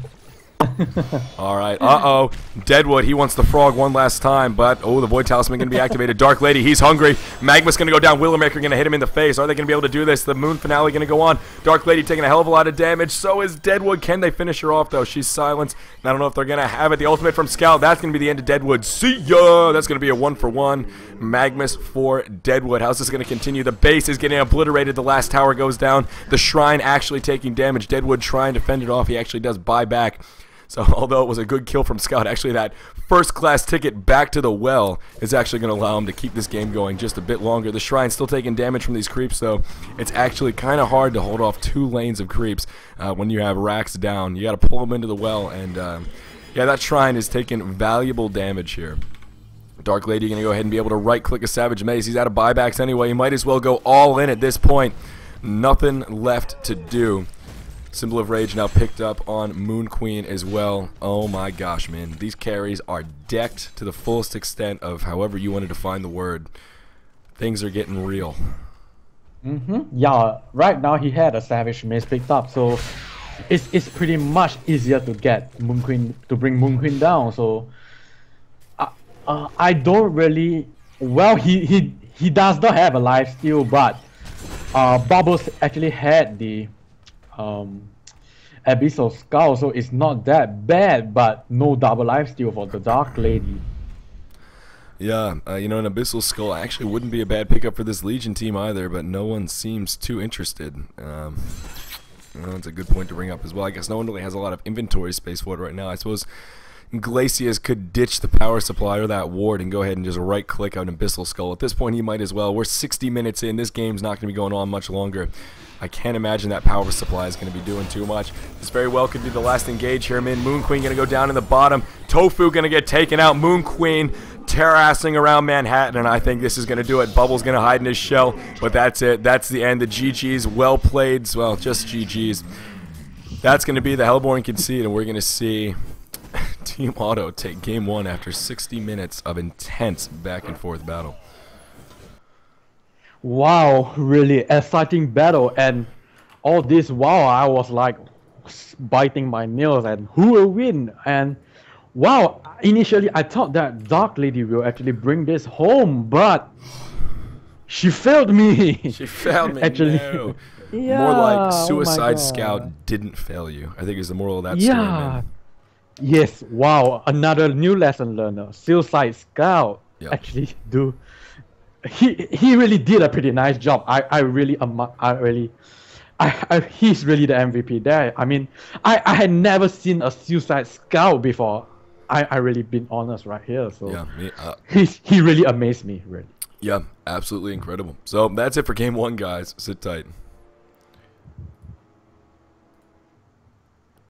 Alright, uh-oh. Deadwood, he wants the frog one last time, but, oh, the Void Talisman going to be activated. Dark Lady, he's hungry. Magma's going to go down. Willowmaker going to hit him in the face. Are they going to be able to do this? The Moon Finale going to go on. Dark Lady taking a hell of a lot of damage. So is Deadwood. Can they finish her off, though? She's silenced. I don't know if they're going to have it. The ultimate from Scout. That's going to be the end of Deadwood. See ya! That's going to be a 1-for-1. Magmus for Deadwood. How's this going to continue? The base is getting obliterated. The last tower goes down. The shrine actually taking damage. Deadwood trying to fend it off. He actually does buy back. So although it was a good kill from Scout, actually that first-class ticket back to the well is actually going to allow him to keep this game going just a bit longer. The Shrine's still taking damage from these creeps, so it's actually kind of hard to hold off 2 lanes of creeps when you have Rax down. You got to pull them into the well, and yeah, that Shrine is taking valuable damage here. Dark Lady going to go ahead and be able to right-click a Savage Maze. He's out of buybacks anyway. He might as well go all in at this point. Nothing left to do. Symbol of Rage now picked up on Moon Queen as well. Oh my gosh, man. These carries are decked to the fullest extent of however you want to define the word. Things are getting real. Yeah, right now he had a Savage Maze picked up, so it's pretty much easier to get Moon Queen, to bring Moon Queen down. So I don't really, well, he does not have a life steal, but Bubbles actually had the Abyssal Skull, so it's not that bad, but no double life steal for the Dark Lady. Yeah, you know, an Abyssal Skull actually wouldn't be a bad pickup for this Legion team either, but no one seems too interested. Well, that's a good point to bring up as well. I guess no one really has a lot of inventory space for it right now. I suppose Glacius could ditch the power supply or that ward and go ahead and just right-click out an Abyssal Skull. At this point, he might as well. We're 60 minutes in. This game's not going to be going on much longer. I can't imagine that power supply is going to be doing too much. This very well could be the last engage here. Moon Queen going to go down in the bottom. Tofu going to get taken out. Moon Queen terrassing around Manhattan, and I think this is going to do it. Bubble's going to hide in his shell, but that's it. That's the end. The GG's, well played. Well, just GG's. That's going to be the Hellborn concede, and we're going to see Team Auto take game 1 after 60 minutes of intense back-and-forth battle. Wow, really exciting battle, and all this while I was like biting my nails and who will win, and wow, initially I thought that Dark Lady will actually bring this home, but she failed me. She failed me. Actually. No. Yeah, More like oh my Suicide God. Scout didn't fail you. I think is the moral of that story, Yeah. man. Yes, wow, another new lesson learner. Suicide Scout Yeah. actually do. He really did a pretty nice job. He's really the MVP there. I mean, I had never seen a Suicide Scout before. I really been honest right here. So Yeah, he really amazed me, really. yeah, absolutely incredible. So that's it for game one, guys. Sit tight.